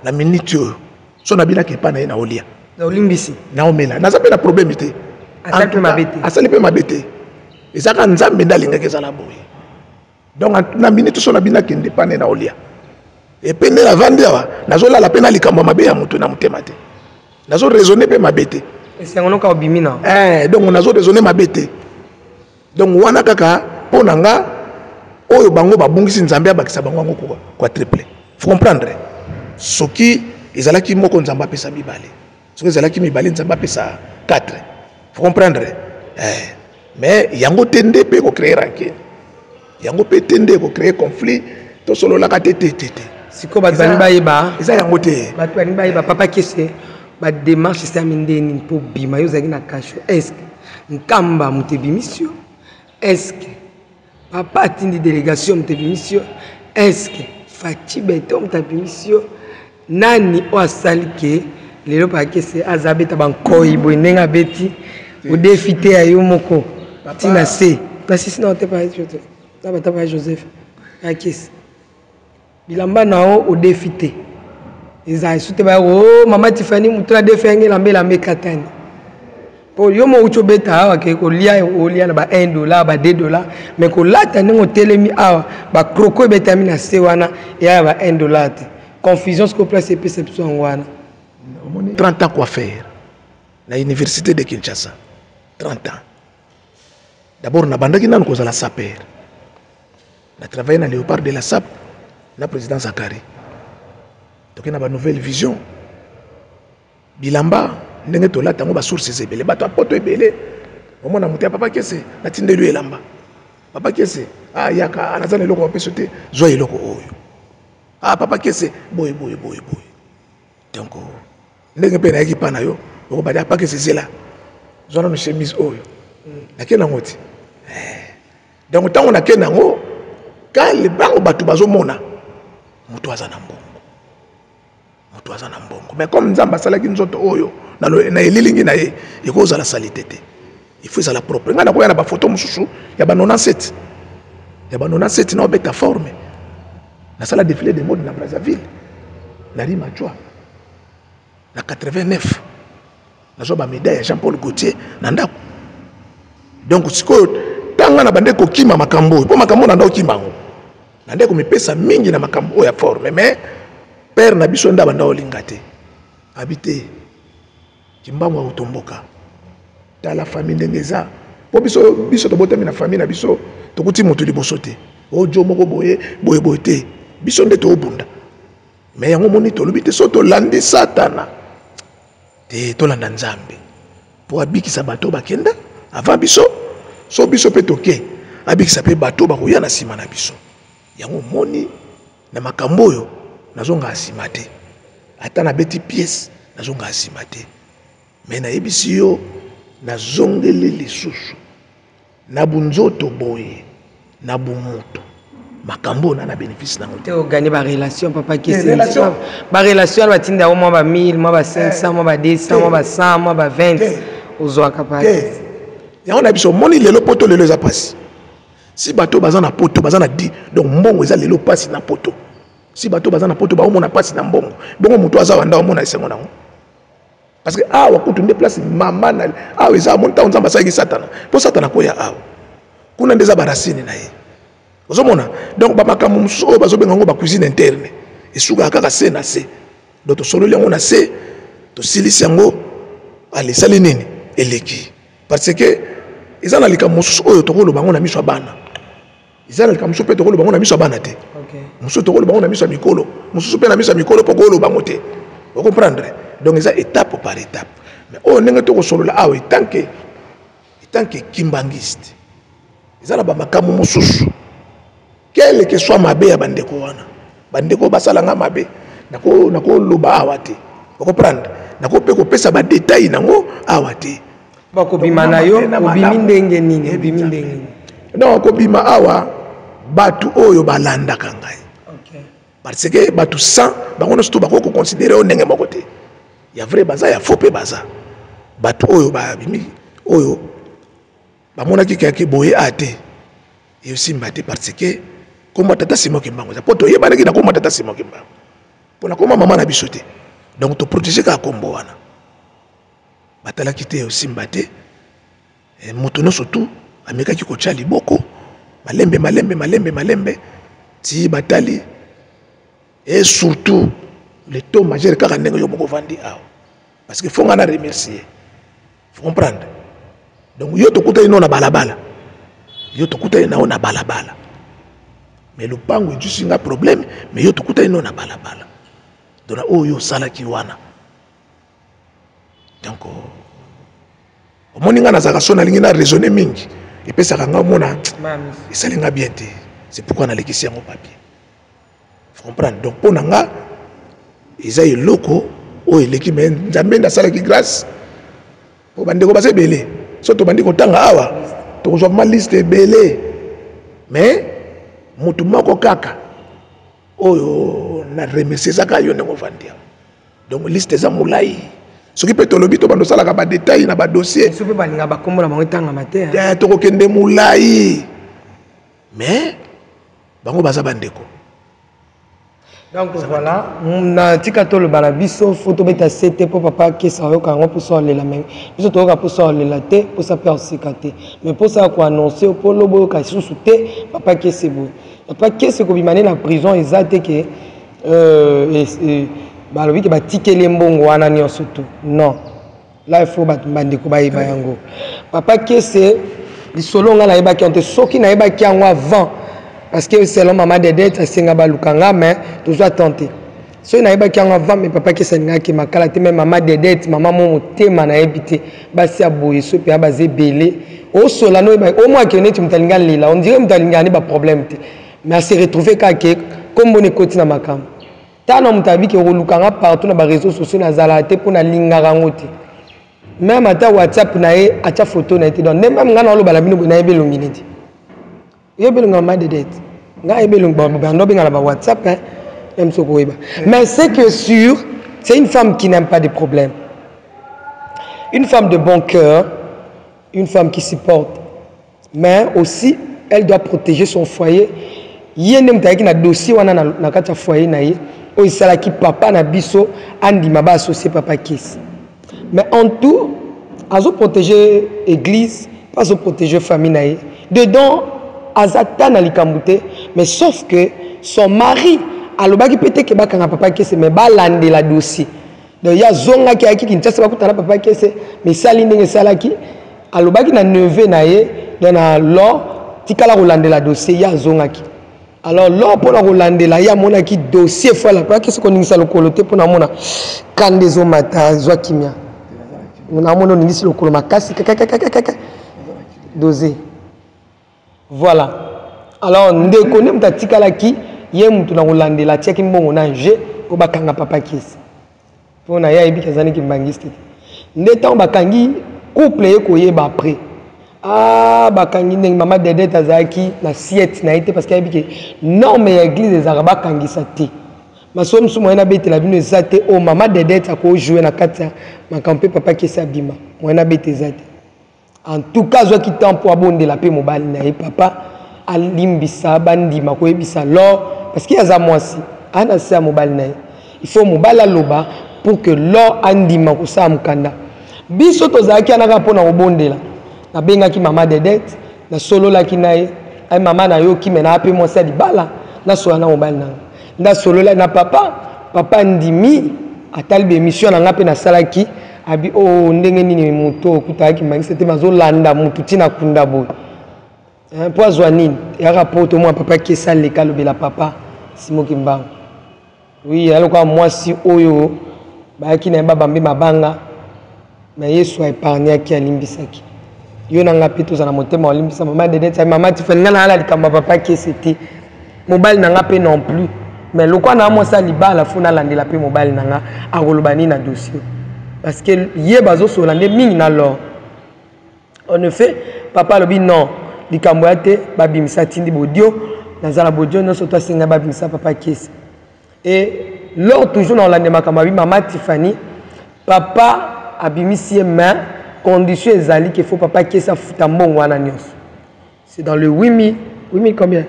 S2: na minute oyo so na bina kepane na olia
S1: na olimbisi
S2: na omela naza pe na problème te asali pe mabete ezaka nzambe ndalingaki ezala boye donc na minute so na bina kende pane na olia epende na vandi awa nazolala pe na likambo mabe ya moto na motema te nazo raisonner pe mabe te
S1: esengono ka obimina
S2: donc nazo raisonner mabe te donc wana kaka mpo na nga oyo bango babungisi nzambe abakisa bango yango kwa triple faut comprendre soki ezalaki moko nzambe apesa mibale soki ezalaki mibale nzambe apesa 4 faut comprendre mais yango tende pe ko créer rancune yango pe tende ko créer conflit to solo la katete
S1: siko bazali bayeba
S2: eza yango te
S1: batu bani bayeba papa kese ba démarche ça mindeni pour bima yo zaki na kasho est-ce nkamba mutebimisio est-ce papa atindi délégation mutebimisio est-ce Fati beto mutebimisio nani o asali ke lelo pa kese azabeta bankoi boinenga beti o défité ayo moko tina se parce que sinon te pas Taba Joseph Akis bilamba nao au défité ils soute ba oh mama Tiffany mutra defenge lambe katani po yo mo ucho beta awa ke ko lia o lia na ba $1 ba $2 mais ko lata ngo telemi awa ba kroko beta mina se wana ya ba $1 te confusion ce ko place perception wana
S2: 30 ans quoi faire la université de Kinshasa 30 ans d'abord na bandaki nanu ko zala saper na travaillé na Léopard de la SAP na président Zakari donc na ba nouvelle vision bilamba ndenge to lata ngo ba sources ebele bato apoto ebele omona mutia papa kese na tindelu elamba papa kese yaka anazana eloko peso te zo eloko oyo papa kese boy donc ndenge pe na ekipa na yo ko ba papa kese zela zo na chemise oyo na kena ngoti donc tango na kena ngo quand le bango batu bazomona moto aza na mbongo mais comme nzamba salaki nzoto oyo na elilingi na ye ikoza la salité te il faut ça la propre ngana ko yana ba photo mususu ya ba 97 na obeta forme na sala défilé de mode na Brazzaville na Rima Chua na 89 na zo ba médaille Jean-Paul Gaultier na ndako donc siko tanga na bande ko kima makambo po makambo na ndako kimango na ndeko mipesa mingi na makambo ya forme mais père na biso ndaba ndao lingate habité kimbango utomboka dans la famille ndengeza po biso to botami na famille na biso to kuti moto liboso te ojo moko boye te biso nde to obunda mais yango moni to lobite so to landi satana te to landa nzambe po abikisa bato bakenda avant biso so biso pe toke abikisa pe bato bakoya na sima na biso yango moni na makambo oyo nazonga asima te ata na beti pièce nazonga asima te mais na yebisi yo nazongeli lisusu na bunzoto boye na bumuto makambo na bénéfice na
S1: te o gagner ba relation papa kese ba relation ba tinda au moins ba 1000 moins ba 500 moins ba 200 moins ba 100 moins ba 20 ozo akapa
S2: yango na biso moni lelo poto lelo za pasi si bato bazana poto bazana di donc mbongo eza lelo pasi na poto si bato bazana poto ba omona pasi na mbongo bongo muto aza wanda omona esengo nango parce que awa kutu nde place mama na awa eza monta onzamba saki satana po satana ko ya awa kuna ndeza barasini na ye ozomona donc ba makambo muso bazo benga ngo ba cuisine interne esuka kaka se na se donc solo lengo na se to silisi yango allez sali nini eleki parce que ils en alika mususu oyo to kolo bango na miso bana ils en alika mususu pe to kolo bango na miso bana te mususu to kolo bango na miso mikolo mususu pe na miso mikolo po kolo bango te vous comprendre donc ça étape par étape mais on n'est pas solo là ah tant que kimbangiste ils en a ba makamu mususu quel que soit mabe ya bandeko wana bandeko basala nga mabe nako loba awate vous comprendre nako pe ko pesa ba détail nango awate
S1: bako bima na yo obimi ndenge nini obimi ndenge
S2: non ko bima awa batu oyo balanda kangai parce que batu 100 bangono sto bako ko considérer o ndenge moko te ya vrai baza ya faux pe baza batu oyo ba bimi oyo bamona ki boye ate et aussi mbate parce que comme tata simo kimbango za poto yeba naki na comme tata simo kimbango pona comme maman na bisote donc to protéger ka kombo wana batala kité aussi mbate et motono surtout ameka ki ko tcha liboko malembe ti batali et surtout le taux majeur kaka ndenge yo moko vandi awa parce que faut ngana remercier faut comprendre donc yo to kuta ino na balabala yo to kuta ina na balabala mais le pango est juste un problème mais yo to kuta ino na balabala donc oyo sala ki wana donc au moninga na zaka sona lingi na raisonner mingi et puis ça nga mona et ça linga bien te c'est pourquoi na lekisi yango papier faut comprendre donc pour nga ils aient loko o eleki men nzambe na sala ki grâce po bandeko base belé soto bandiko tanga awa to ko ma liste belé mais mutu moko kaka oyo na remercier zaka yo ndeko vandia donc liste za mulai soki pe tolobi to bando sala ka ba détail na ba dossier
S1: soki balinga ba kombola bango tanga matin
S2: ya to ko kende mulai mais bango baza bandeko.
S1: Donc voilà, na tika to le balabiso photo beta c'était pour papa qui ça yo kango pour ça la main. Biso to ka pour ça la té pour ça faire sikate. Mais pour ça quoi annoncer pour le boyo ka sous-souté papa qui c'est beau. Papa qui c'est ko bimane na prison exacte que balobi ke ba tikele mbongo wana ni surtout. Non. Là il faut batmbande ko ba yango. Papa qui c'est lisolo nga na yeba ki on te soki na yeba ki yango avant. Parce que selon maman de dette, c'est un balukanga, mais toujours tenter. Si on a pas qu'un avant, mais papa qui s'est qui m'a calaté, mais maman de dette, maman mon thème n'a habité, basi à boyer, ce pays à basé belé. Au solano, au moins que tu me t'alinga là, on dirait que tu t'alinga pas problème. Mais à se retrouver quelque comme on est côté dans ma cam. T'as un homme t'as vu que relukanga partout dans les réseaux sociaux, dans zalate pour na linga rangote. Même à ta WhatsApp na e, à ta photo na été dans. Même quand on le balabino na e belongini. Mais c'est que sûr, c'est une femme qui n'aime pas de problèmes. Une femme de bon cœur, une femme qui supporte. Mais aussi, elle doit protéger son foyer. Il y a un dossier dans foyer, il y a papa na biso, andi maba associé papa Kiss. Mais en tout, elle doit protéger l'église, pas protéger la famille. Dedans, Azata na likambute, mais sauf que son mari alobaki peut-être que bakanga papa kese mais balande la dossier. Donc ya zonga ki aki kinchasa bakutana papa kese mais sali ndenge salaki alobaki na neveu na ye dans na lo tikala rolande la dossier ya zonga ki. Alors lo pour la rolande la ya mona ki dossier fois la papa kese koningisa lokolo te pour na mona kandezo mata zwa kimia. Na mona ningisi lokolo makasi kaka dosé. Voilà. Alors, nous connaissons que Tikalaki, il y a un peu de la tchèque, il y a un jeu, il y a un papa qui est. Il y a un peu de bangiste. Nous avons un couple qui est après. Ah, bakangi ning maman Dédé Tazaki na siete na été parce qu'il y a non mais l'église des Arabes kangi sati. Ma somme sous moi na bête la bino zate oh maman Dédé ta ko jouer na kata ma campé papa qui s'abima. Moi na bête zate. En tout cas, je qui t'en pour abonder la paix mobile na papa alimbisa bandi makoyebisa l'or parce qu'il y a ça moi aussi. Ana sa mobile na. Il faut mobile à loba pour que l'or andi makosa mkanda. Biso tozaki anaka pona obondela. Na benga ki mama de dette na solo la ki nae ay mama na yo ki mena ape mo sa di bala na so na mobile na. Na solo la na papa ndimi atali bémission na nga pe na salaki abi o ndenge nini moto okutaki mangi c'était mazolanda mutu tina kunda boy po azwa nini ya rapport moi papa Kesa leka lobela papa Simon Kimbangu oui aloko mwasi oyo bayaki na baba mbe mabanga na Yesu épargné ki alimbisaki yo na nga pe to za na motema olimbisa mama Dedette mama Tiffany na ala likamba papa Kesa te mobile na nga pe non plus mais le quoi na mo sa libala funa landela pe mobile na nga akolobani na dossier parce que yé bazo solande mingi na lo en effet papa lobi non likambo ya te babimisa tindi bodio nazala bodio no soto singa babimisa papa Kesa et lors toujours dans l'année makamba maman Tiffany papa abimisi main condition ezali qu'il faut papa Kesa futa mbongo wana nyos c'est dans le 8000 combien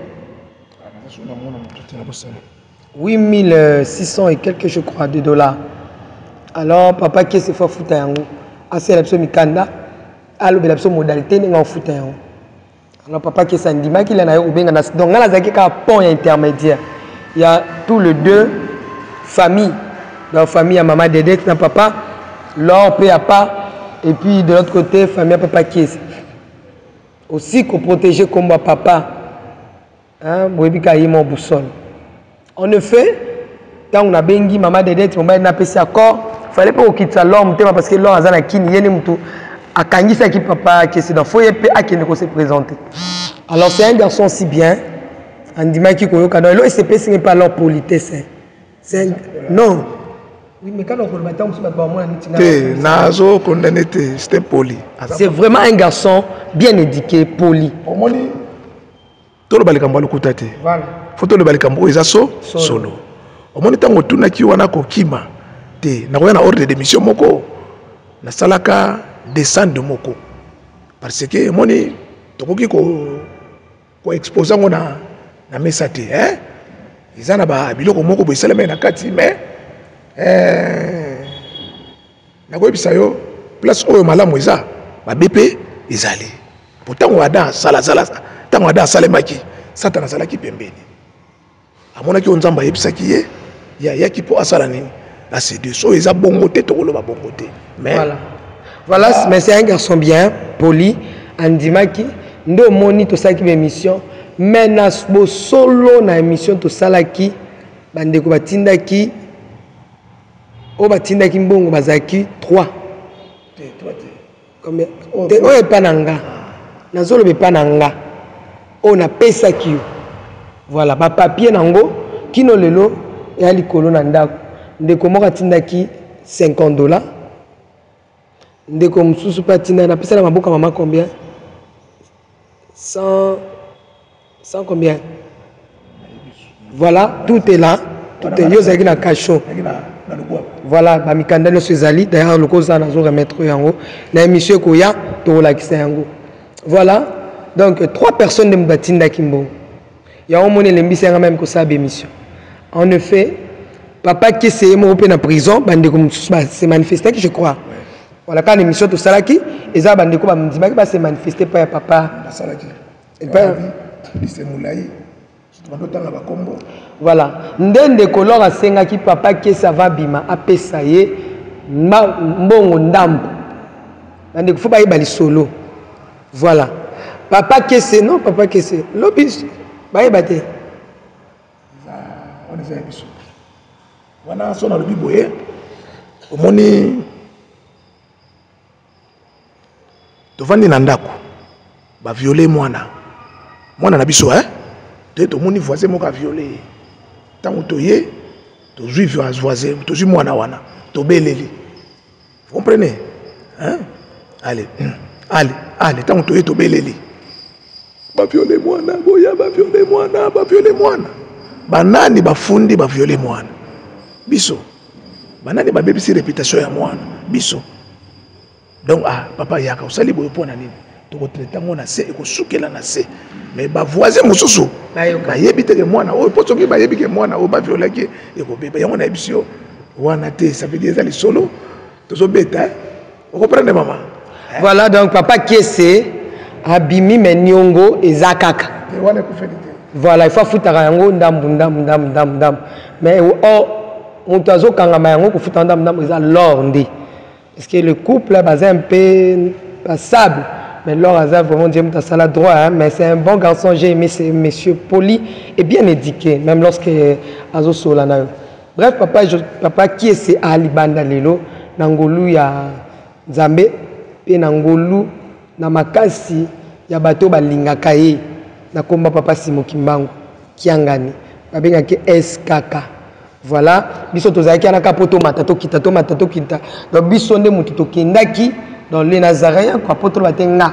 S1: 8600 et quelques je crois de dollars. Alors papa qui se fait foutre yango assez l'abso mikanda allo l'abso modalité n'en foutre yango. Alors papa qui s'andima qu'il a eu benga donc là zaki ka pont intermédiaire. Il y a tous les deux familles. La famille à maman Dedette na papa, l'or pe à pas et puis de l'autre côté famille à papa qui aussi qu'on protéger comme papa. Hein, boyebika yimo boussole. En effet, quand on a bengi maman Dedette, on a passé accord, il fallait pas quitter l'homme parce que l'homme a zana kini yene mutu akangisa ki papa qui c'est dans foyer pe akene ko se présenter. Alors c'est un garçon si bien, andima ki koyo kado, lo SCP c'est pas leur politesse. C'est non. Oui, mais quand on le matin on se bat ba moi
S2: ni nazo condamné c'était poli.
S1: C'est vraiment un garçon bien éduqué, poli.
S2: Omoni tolo balikambo lukutate.
S1: Voilà.
S2: Photo le balikambo eza solo. Omoni tango tuna ki wana ko kima te na koya na ordre de mission moko na salaka descendre moko parce que moni tokoki ko exposer ngona na mesa te izana ba biloko moko bo isalema na kati mais na ko bisa yo place oyo malamu eza ba BP ezali pourtant wada sala tango wada salemaki satana salaki pembeni amona ki onzamba yebisaki ye ya ki po asala nini là c'est deux so eza bongo te to koloba bongo te mais
S1: voilà mais c'est un garçon bien poli andimaki ndo moni to saki émission mais na bo solo na émission to salaki bandeko batindaki o batindaki mbongo bazaki 3 combien o epananga nazolo bepananga o na pesaki yo voilà ba papier nango kino lelo ya likolo na ndako ndeko moko atindaki $50 ndeko mususu pa tinda na pesa na maboka mama combien 100 combien voilà tout est là tout est yozaki na cachot voilà ba mikanda no sezali d'ailleurs le cause na zo remettre yango na émission ko ya to la kisa yango voilà donc 3 personnes de mbatinda kimbo ya omone lembisa nga même ko sa émission. En effet, papa qui s'est mort en prison, bandeko s'est manifesté je crois. Voilà quand l'émission tout salaki, eza bandeko ba mdima ki ba se manifester pa ya papa
S2: salaki.
S1: Et pas
S2: c'est moulai.
S1: Voilà, ndende kolora senga ki papa qui ça va bima apesa ye mbongo ndambo. Bandeko faut ba yebali solo. Voilà. Papa qui c'est non, papa qui c'est lobis. Ba yebate.
S2: Wana sona lobi boye omoni tovandi na ndako ba violer mwana na biso te tomoni voisin moko a violer tango toye to juif voisin to ju mwana wana to beleli vous comprenez allez tango toye to beleli ba violer mwana boya ba violer mwana banani bafundi ba violer mwana biso banani ba bebisi réputation ya mwana biso donc papa yaka osali boyo pona nini to ko traiter ngona se ko sukela na se mais ba voisin mususu ba yebite ke mwana o poto ke ba yebike mwana o ba violer ke e ko beba yango na ebisio wana te ça veut dire ça les solo to so beta vous comprenez maman
S1: voilà donc papa Kese abimi menyongo ezakaka
S2: wana ko fait.
S1: Voilà, il faut foutre yango ndam mais moto azokangama yango kofuta ndambo eza lor nde parce que le couple est un peu passable mais lor aza vraiment Dieu muta sala droit hein? Mais c'est un bon garçon, j'ai aimé ce monsieur poli et bien éduqué même lorsque azo solana yo. Bref papa qui est c'est Ali Banda lelo nangolu ya Nzambe pe nangolu na makasi ya bato balingaka ye na komba papa Simoki Mbangu kiangani babengaki SKK. Voilà, biso tozaki na kapoto matato kita donc biso nde mutu tokendaki dans les Nazaréens quoi poto batenga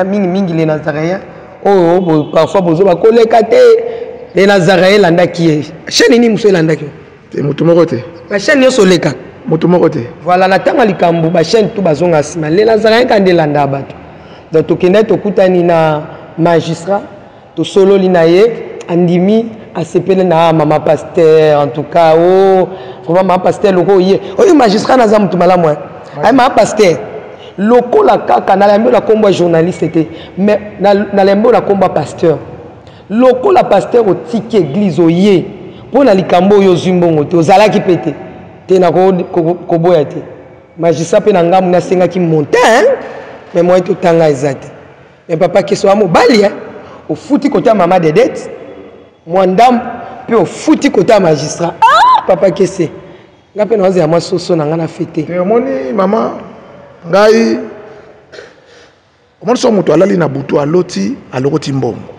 S1: mingi les Nazaréens oh parfois bozo ba koleka te les Nazaréens landaki chaîne ni muso landaki
S2: te mutu moko te
S1: ba chaîne yo soleka
S2: mutu moko te
S1: voilà na tanga likambo ba chaîne tout bazonga sima les Nazaréens kande landa bato donc tokenda tokutani na magistrat to solo linaye andimi asepele na mama pasteur en tout cas oh vraiment mama pasteur loko ye oh magistrat na zamu tumalamu ay mama pasteur loko la kaka na lembo la komba journaliste était mais na lembo la komba pasteur loko la pasteur au tiki église oye pour na likambo yo zimbongo te ozalaki pété te na ko boya te magistrat pe na ngamu na senga ki montagne mais moi tout tanga exact mais papa qui soit mobali au fouti côté maman de dette Mwandam pe au fouti côté magistrat papa kese nga pe nazo ya mwa soso na nga na fete
S2: te omoni mama ngai omoni so mutu alali na butu aloti alokoti mbongo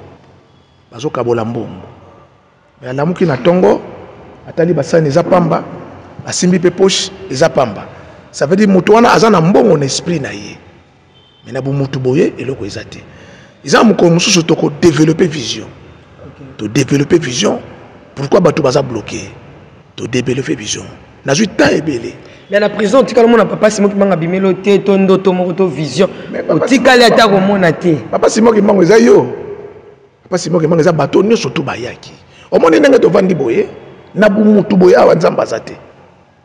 S2: bazokabola mbongo me alamuki na tongo atali basani eza pamba asimbi pe poche eza pamba ça veut dire mutu wana aza na mbongo na esprit na ye me na bumutu boye eloko eza te eza mokolo mosusu toko développer vision to développer vision pourquoi bato baza bloqué to développer vision nazui temps ebele
S1: mais la prison tikala mona papa Simoki Mbangu bimelo te to ndoto moko to vision otikali ata ko mona te
S2: papa Simoki Mbangu eza yo papa Simoki Mbangu eza bato nyonso to bayaki omoni ndenge to vandi boye na bumutu boye awa nzamba za te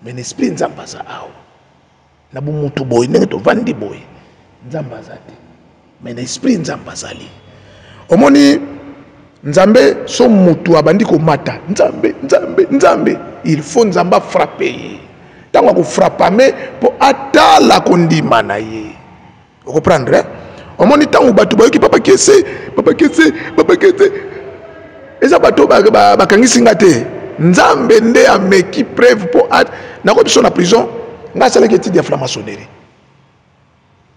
S2: mais l'esprit nzamba za awa na bumutu boye ndenge to vandi boye nzamba za te mais l'esprit nzamba zali omoni Nzambe so mutu abandi ko mata nzambe il faut nzamba frapper tango ko frappame po atala kondima na ye o comprendre omoni tango batu bayoki papa kese eza bato bakangisi nga te nzambe nde ameki preuve po na ko biso na prison nga sala ke ti de franc-maçonnerie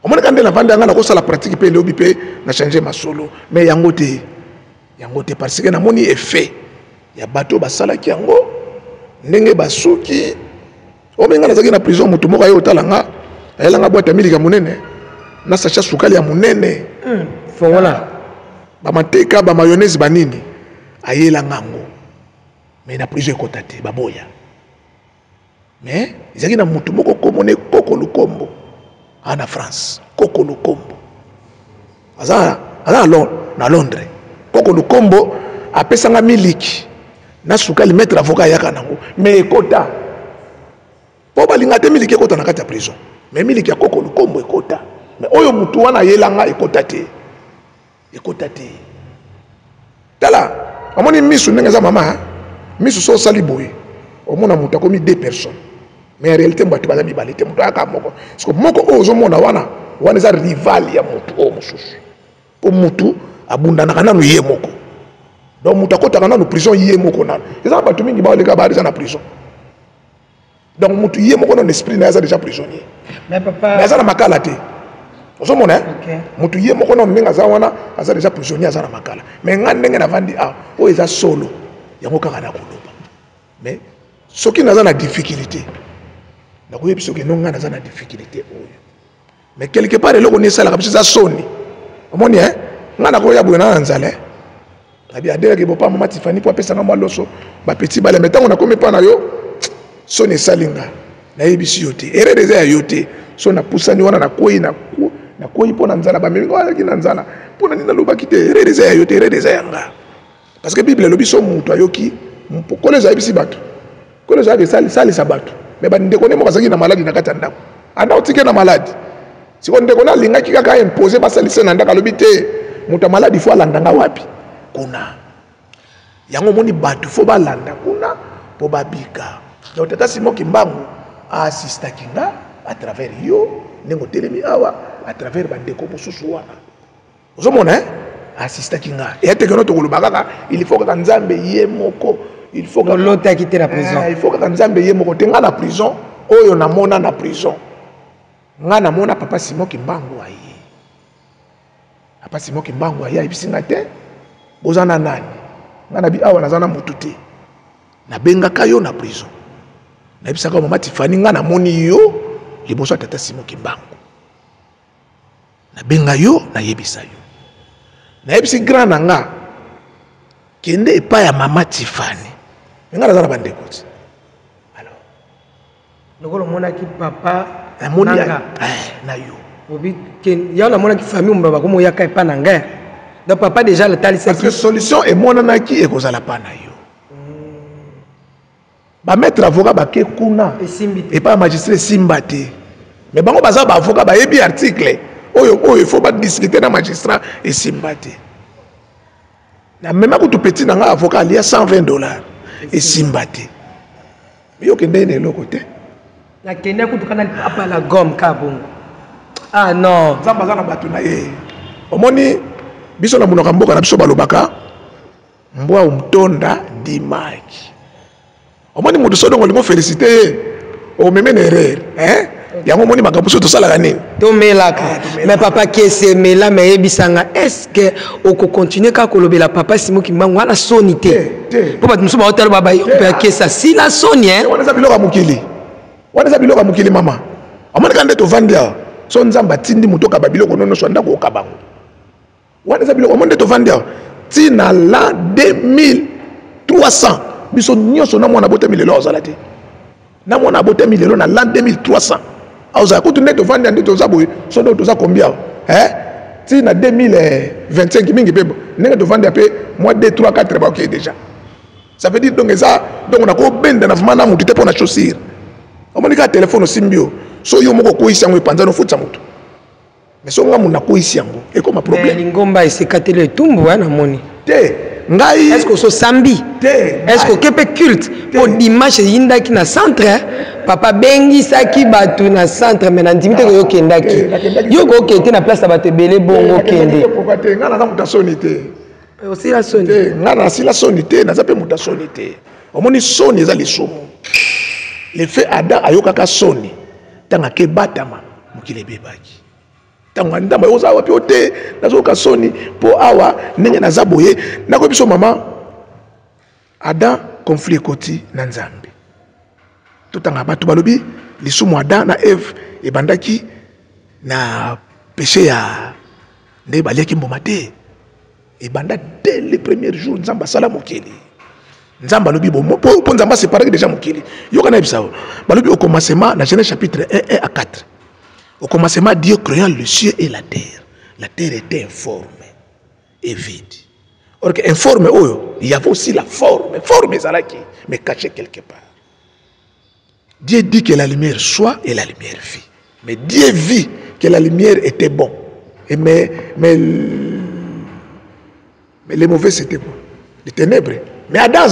S2: omoni kande na vanda nga na ko sala pratique pe lobi pe na changer masolo mais yango te parce que namoni effet ya bato basalaki yango ndenge basuki obenga nazaki na prison mutu moko ayo talanga ayelanga boîte milika munene na sacha sukali ya munene
S1: fongola
S2: ba mateka ba mayonnaise banini ayelanga ngo mais na prison ekota te baboya mais ezaki na mutu moko komone Koko Lukombo ana France Koko Lukombo aza na Londres Koko Lukombo apesanga miliki na sukali mettre avocat yaka nango mais ekota po balinga te miliki ekota na kati ya prison mais miliki ya Koko Lukombo ekota mais oyo mutu wana yelanga ekota te tala omoni misu ndenge za mama misu so sali boye omona mutu akomi 2 personnes mais en réalité mbato baza mibale te mutu aka moko parce que moko ozo mona wana eza rival ya mutu o mususu po mutu abundanaka nanu ye moko donc mutu akotaka nanu prison ye moko nanu eza bato mingi baoleka baza na prison donc mutu ye moko nanu esprit na aza déjà prisonnier mais aza na makala te ozomona mutu ye moko nanu ndenge aza wana aza déjà prisonnier aza na makala mais nga ndenge navandi oyo eza solo yango kaka na koloba mais soki naza na difficulté nakoyebi soki no nga naza na difficulté oyo mais quelque part eloko nesalaka biso eza soni omoni nga nakoya boye na nzale abi adelaki bopa mama Tiffany po apesanga mwa loso bapeti bale mais ntango nakomi mpa na yo soni esalinga nayebisi yo te erreur eza ya yo te so napusani wana nakoyi mpo na nzala bameminga wayaki na nzala mpo na nini nalobaki te erreur eza ya yo te erreur eza yanga parce que bible elobi so mutu ayoki kolo ezayebisi bato kolo ezayaki esalisa bato mais bandeko ne moko azalaki na maladi na kati ya ndako anda otike na maladi sikoyo ndeko na alingaki kaka impose basalise na ndako alobi te mutu ya maladi fo alandanga wapi kuna yango moni bato fo balanda kuna po babika donc tata Simon Kimbangu assistaki nga à travers yo ndenge otelemi awa à travers bandeko mosusu wana ozomona assistaki nga ete kono tokoloba kaka il faut que Nzambe ye moko il faut que
S1: l'autre a quitté la prison
S2: il faut que Nzambe ye moko te nga na prison oyo namona na prison nga namona papa Simon Kimbangu aye papa Simon Kimbangu aye ayibisinga te bozana nani nga na bi awa nazana mutu te nabengaka yo na prison nayebisaka mama Tiffany nga namoni yo liboso tata Simon Kimbangu nabenga yo nayebisa yo nayebisi grand na nga kende epai ya mama Tiffany nga nazana bandeko ti alors
S1: lokolo monaki papa
S2: namoni na yo
S1: obi ken ya na monaki famille mbaba ko moyaka epai na nga donc papa déjà le talisaki
S2: parce que solution emonanaki ekozala pa na yo ba maître avocat ba ke kuna et pas magistrat simba te mais bango baza ba avocat ba yebi article oyo il faut pas discuter na magistrat et simba te na même ko to petit na nga avocat ali ya $120 et simba te yo kende ne lokote
S1: na kende ko tukana papa la gomme ka bongo ah non
S2: zamba za na batu na ye omoni biso na munoka mboka na biso balobaka mbwa umtonda dimaki omoni mutu so dongo lingo féliciter o meme erreur yango moni makambo so to sala nini
S1: to melaka mais papa qui se mela mais ebisanga est-ce que o ko continuer ka kolobela papa Simon Kimbangu ala sonité po ba muso ba hotel baba yo pe ke sa si la sonie
S2: wana za biloka mukili mama omoni kande to vandia so nzamba tindi mutoka babiloko nono so ndako okabango wana za biloko monde to vandia tina la 2300 biso nyonso na mwana bote milelo ozala te na mwana bote milelo na l'an 2300 aoza kutu neto vandi ande toza boye so ndo toza combien ti na 2025 mingi pe ndenge to vandi ape mois 2 3 4 ba OK déjà ça veut dire donc ça donc on a ko benda na vuma na mutu te pona chaussure omonika téléphone simbio so yo moko ko isi yango epanza no futsa mutu mais so nga muna ko isi yango e ko ma problème
S1: lingomba esekatele tumbu wana moni
S2: te ngai
S1: est-ce que so sambi est-ce que kepe culte pour dimanche yindaki na centre papa bengi saki batu na centre mais na ndimite ko yokendaki yoko kete na place ba tebele bongo kende
S2: nga na mutasoni te
S1: aussi la soni
S2: nga na sila soni te na zape mutasoni te omoni soni eza lisumu le fait Adam ayokaka soni tanga ke batama mukile bebaki tango ndamba yoza wapi ote nazoka soni po awa ndenge nazaboye nako biso mama Adam conflit koti na Nzambe totanga batu balobi lisumu Adam na Eve ebandaki na péché ya nde baliaki mboma te ebanda dès les premiers jours Nzamba sala mokili Nzamba lobi bo po Nzamba séparé déjà mokili yokana bisao balobi au commencement na Genèse chapitre 1 à 4. Au commencement, Dieu créa le ciel et la terre. La terre était informe et vide. Or, informe, il y avait aussi la forme. Forme, mais cachée quelque part. Dieu dit que la lumière soit et la lumière vit. Mais Dieu vit que la lumière était bon. Et mais les mauvais, c'était bon. Les ténèbres. Mais Adam,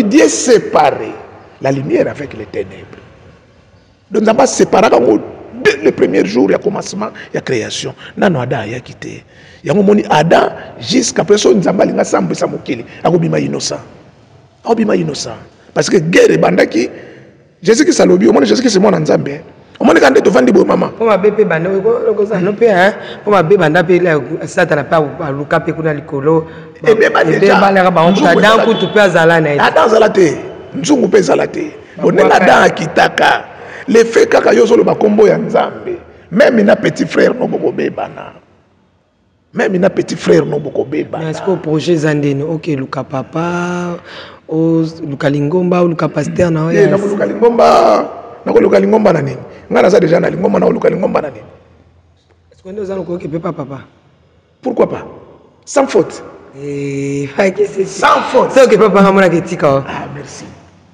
S2: Dieu séparait la lumière avec les ténèbres. Donc, on va séparer dès le premier jour, il y a commencement, il y a création. Non, Adam, il y a quitté. Il y a un moment Adam, jusqu'à présent, nous avons dit que nous avons innocent. Innocent. Parce que guerre est bandaki. Jésus qui s'alobi, au moins Jésus qui c'est mon Nzambe. Au moins quand tu vends des maman.
S1: Pour ma bébé banda, non pe hein. Pour ma bébé banda pe là, ça t'as pas Luka pe kuna likolo.
S2: Et bien déjà.
S1: Adam ko tu peux azala na.
S2: Adam zalate. Nzungu pe zalate. Bonenga Adam kitaka. Les faits kaka yo solo bakombo ya Nzambe. Même ina petit frère no boko bebana. Même ina petit frère no boko bebana.
S1: Est-ce que projet Zandeni OK Luka papa o Luka Lingomba ou Luka pasteur na
S2: oya. Na Luka Lingomba, na ko Luka Lingomba na nini? Ngana za déjà na Lingomba na Luka Lingomba na nini?
S1: Est-ce qu'on doit ko OK papa?
S2: Pourquoi pas? Sans faute.
S1: Sans faute. C'est OK papa ngamona ketika.
S2: Ah merci.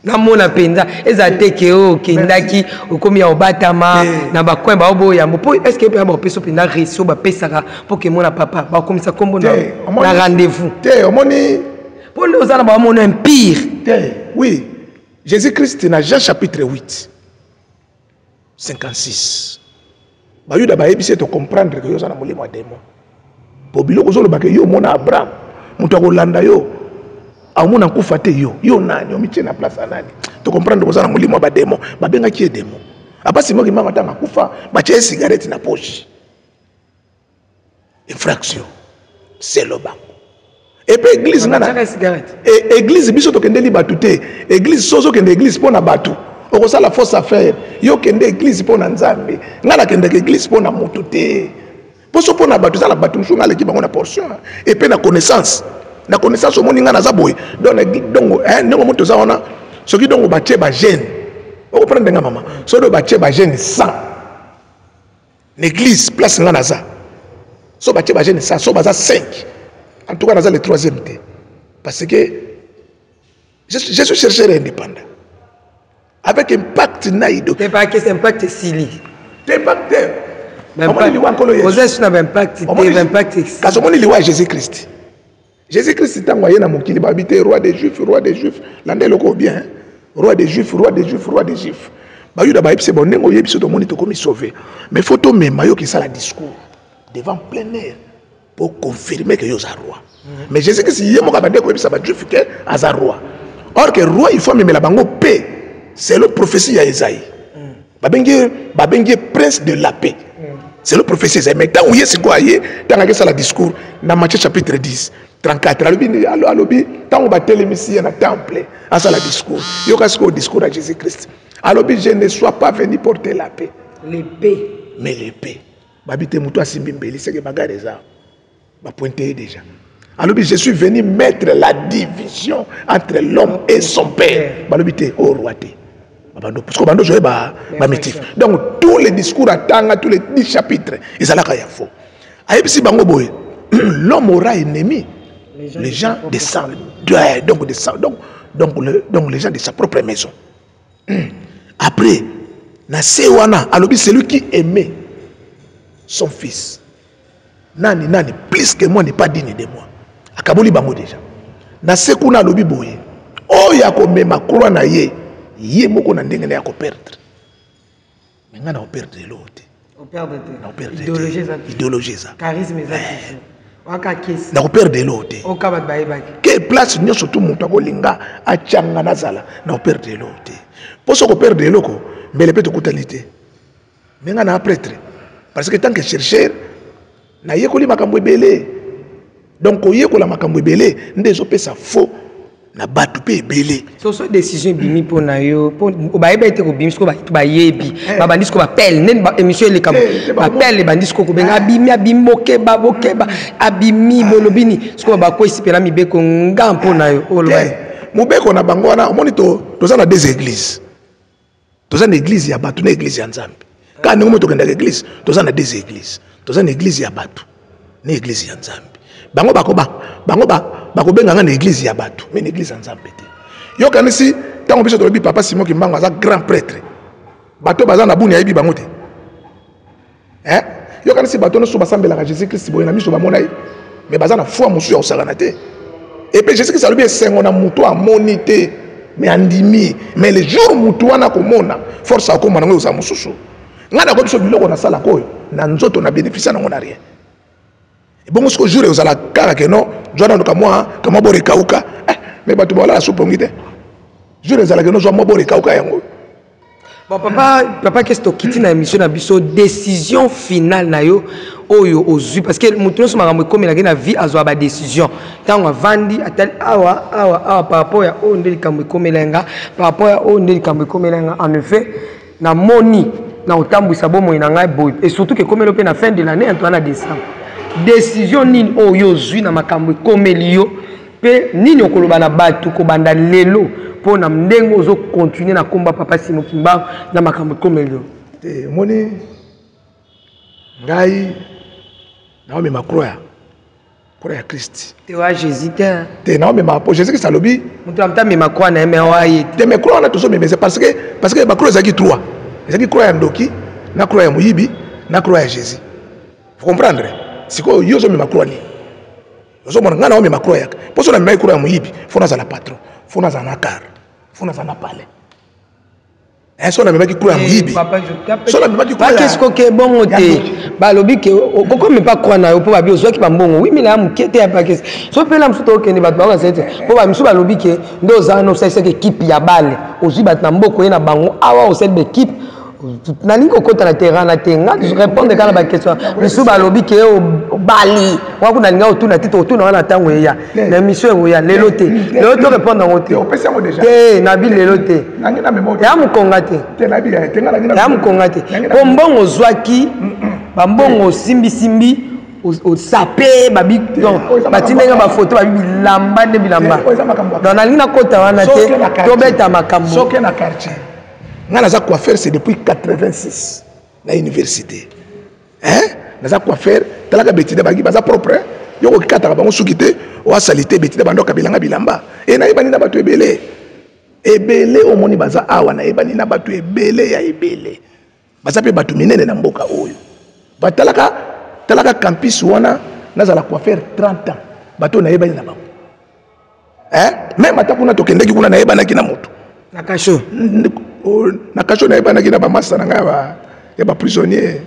S1: Namona penza ezateke o kendaki okomi ya obatama na bakwemba obo ya mpo est-ce que pe ba peso penda réussir ba pesaka pour que mona papa ba komisa kombo na rendez-vous
S2: te omoni
S1: pour les ozana ba mona empire
S2: te oui Jésus-Christ dans Jean chapitre 8, 56. Bayuda baebisi to comprendre que yo za na molimo wa démon. Po biloko zo lobaka yo mona Abraham, mutu akolanda yo. Amona kufa te yo. Yo nani omitie na place nani? To comprendre que za na molimo wa démon, babenga ki démon. Apa simo ki mama tanga kufa, ba tie cigarette na poche. Infraction. C'est le banc. Et puis église nana. Église biso to kende li batute. Église sozo kende église pona batu. Okosa la fausse affaire. Yo kende église pona nzambe. Ngala kende église pona motute. Poso pona batu za la batu nsunga le ki bango na portion. Et puis na connaissance. Na connaissance au moni ngana za boy. Donc ndongo moto za ona. Soki dongo batie ba jeune. Oko prendre nga mama. So do batie ba jeune 100. L'église place ngana za. So batie ba jeune 100, so baza 5. En tout cas, dans le troisième thé. Parce que Jésus cherchait indépendant. Avec impact naïdo.
S1: C'est pas que c'est impact sili.
S2: Impact.
S1: Vous êtes sur impact. Impact.
S2: Quand on dit le Jésus-Christ. Jésus-Christ est envoyé dans mon kili habité roi des Juifs, roi des Juifs. L'andé le bien. Roi des Juifs, roi des Juifs, roi des Juifs. Bah yuda bah c'est bon. Nengo yebiso to moni to komi sauvé. Mais faut to me mayo qui ça la discours devant plein air. Pour confirmer que vous êtes roi. Mais Jésus Christ, il y a un peu de juif qui est roi. Or que roi, il faut même la bango paix. C'est le prophétie d'Isaïe. Babengé prince de la paix. C'est le prophétie d'Isaïe. Mais tant où il y a ça le discours, dans Matthieu chapitre 10, 34, tant où battait les messieurs dans le temple, à ça le discours. Il y a un discours à Jésus Christ. Alors, je ne sois pas venu porter la paix.
S1: L'épée.
S2: Mais l'épée. Babité moutou asimbimbe, c'est que bagarre des armes. Pointé déjà. Alors je suis venu mettre la division entre l'homme et son père. Balobité au roi. Parce que bando joué motif. Donc tous les discours attendent tous les 10 chapitres, ils sont là qu'il y a faux. Aïbisi bango boy, l'homme aura ennemi les gens de sang, donc les gens de sa propre maison. Après, na sewana, alors celui qui aimait son fils. Nani, plus que moi n'est pas digne de moi. Akaboli bango déjà. Na sekuna lobi boye. Oh yako mema croix na ye. Ye moko na ndenge na yako perdre. Mais ngana perdre l'autre.
S1: On perd de
S2: na perdre.
S1: Idéologie ça. Charisme ça. Waka kesi.
S2: Na perdre l'autre.
S1: O kabat baïbaki.
S2: Quelle place nyo surtout mutu akolinga achanga nazala na perdre l'autre. Poso ko perdre loko, mbele pe to kutalite. Mais ngana prêtre. Parce que tant que chercheur na yekoli makambo ebele donc oyekola makambo ebele ndezo pesa faux na batu pe ebele
S1: so décision bimi pour na yo pour baeba ete ko bimi ko ba yebi ba bandis ko ba pel nen ba émission le kambo ba pel bandis ko benga abimi moke ba abimi bolobini sko ba ko isipela mibeko ngampo na yo olwa
S2: mubeko na bango wana omoni toza na deux églises toza na église ya batu na église ya nzambe quand nous mettons dans l'église toza na deux églises toza na église ya batu na église ya nzambe bango bakobenga na église ya batu mais na église ya nzambe te yo kanisi tango biso tolobi papa Simon Kimbangu aza grand prêtre bato baza na buni ayibi bango te yo kanisi bato no basambelaka Jésus Christ boye na miso bamona ye mais baza na foi mosu ya osakana te et puis Jésus Christ alobi esengo na mutu amoni te mais andimi mais le jour mutu wana komona force akoma nango oza mosusu ngana ko biso biloko na sala koyo na nzoto na bénéfice na ngona rien et bon ce jour aux ala kara que non jona ndo kama bore kauka mais batu bala soupongi te jour aux ala que non jona bore kauka yango
S1: bon papa qu'est-ce que kiti na émission na biso décision finale na yo oyo ozui parce que mutu so makambo comme la na vie azwa ba décision tango vandi atal awa par rapport ya o ndeli kambo comme lenga par rapport ya o ndeli kambo comme lenga en effet na moni na otambwisa bomo ina ngai boy et surtout que comme le na fin de l'année en décembre décision nini oyo zui na makambo komelio pe nini okoloba na batu ko banda lelo po na ndenge ozo continuer na komba papa Simon Kimbangu na makambo komelio
S2: te moni ngai na me makroya croix ya Christ
S1: te wa Jésus
S2: te na me ma po Jésus Christ alobi
S1: mutu amta me makroya na me wa ye
S2: te me croix na tozo me parce que ba croix zaki 3 zaki croix ya ndoki na croix ya muyibi na croix ya Jésus vous comprendre siko yozo me makroya ni yozo mona ngana me makroya poso na me makroya ya muyibi fona za la patron fona za na car fona za na palais so na memaki kula muyibi so na memaki kula
S1: qu'est-ce que bon te balobi ke koko me pas croire na yo po ba bi ozwaki ba mbongo oui mais na mukete ya pas qu'est-ce so pe la msuto okende bato ba sete po ba msu balobi ke ndo za no sa équipe ya bale ozwi bato na mboko ye na bango awa o cette équipe nalingi kokota na terrain na tenga répondre kana ba question msu balobi ke o bali waku nalinga otuna tito otuna wana tango ya na mission ya lelo te lelo to répondre ngo te te na bi lelo te ya mukonga te ya mukonga te po mbongo zwaki ba mbongo simbi au sapé babi batinenga ba photo babi bilamba ne bilamba dans na lina kota wana te to beta makambo
S2: soke na quartier ngana za quoi faire c'est depuis 86 na université naza quoi faire talaka betide bagi baza propre yo ko kata bango sukite o salite betide bandoka bilanga bilamba na yebani na bato ebele omoni baza awa na yebani na bato ebele ya ebele baza pe bato minene na mboka oyo talaka campus wana nazala quoi faire 30 ans bato na yebani na bango même atakuna tokendeki kuna na yebana kina moto
S1: na kasho
S2: na yebana kina ba massa na ngaba ya ba prisonnier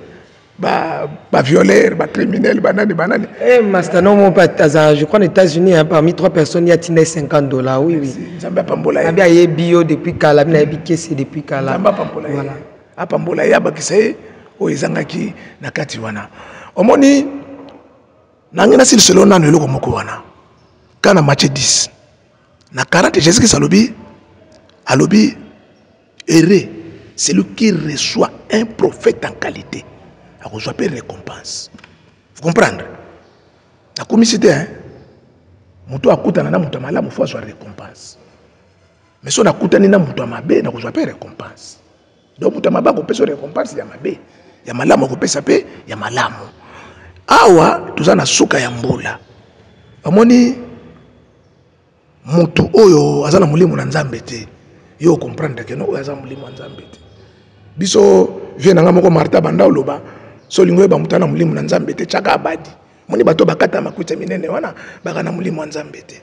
S2: ba violeur ba criminel banani
S1: master non mon pas je crois aux États-Unis parmi 3 personnes il y a $50 oui
S2: Zamba pambola
S1: ya ye bio depuis kala na yebi c'est depuis kala
S2: Zamba pambola voilà apambola ya bakise o ezangaki na kati wana omoni nangena sil selo na eloko moko wana kana match 10 na 40 Jésus qui alobi erré c'est lui qui reçoit un prophète en qualité a reçoit pas récompense vous comprendre la communauté mutu akutana na mutu malamu faut soit récompense mais si on akutani na mutu mabe na reçoit pas récompense donc mutu mabe ko pesa récompense ya mabe ya malamu ko pesa pe ya malamu awa tuzana suka ya mbola amoni mutu oyo azana mulimo na nzambe te yo comprendre que no oyo azana mulimo na nzambe te biso vie na ngamoko Martha banda oloba so lingo ba mutana mulimo na nzambe te chaka abadi moni bato bakata makuta minene wana baka na mulimo na nzambe te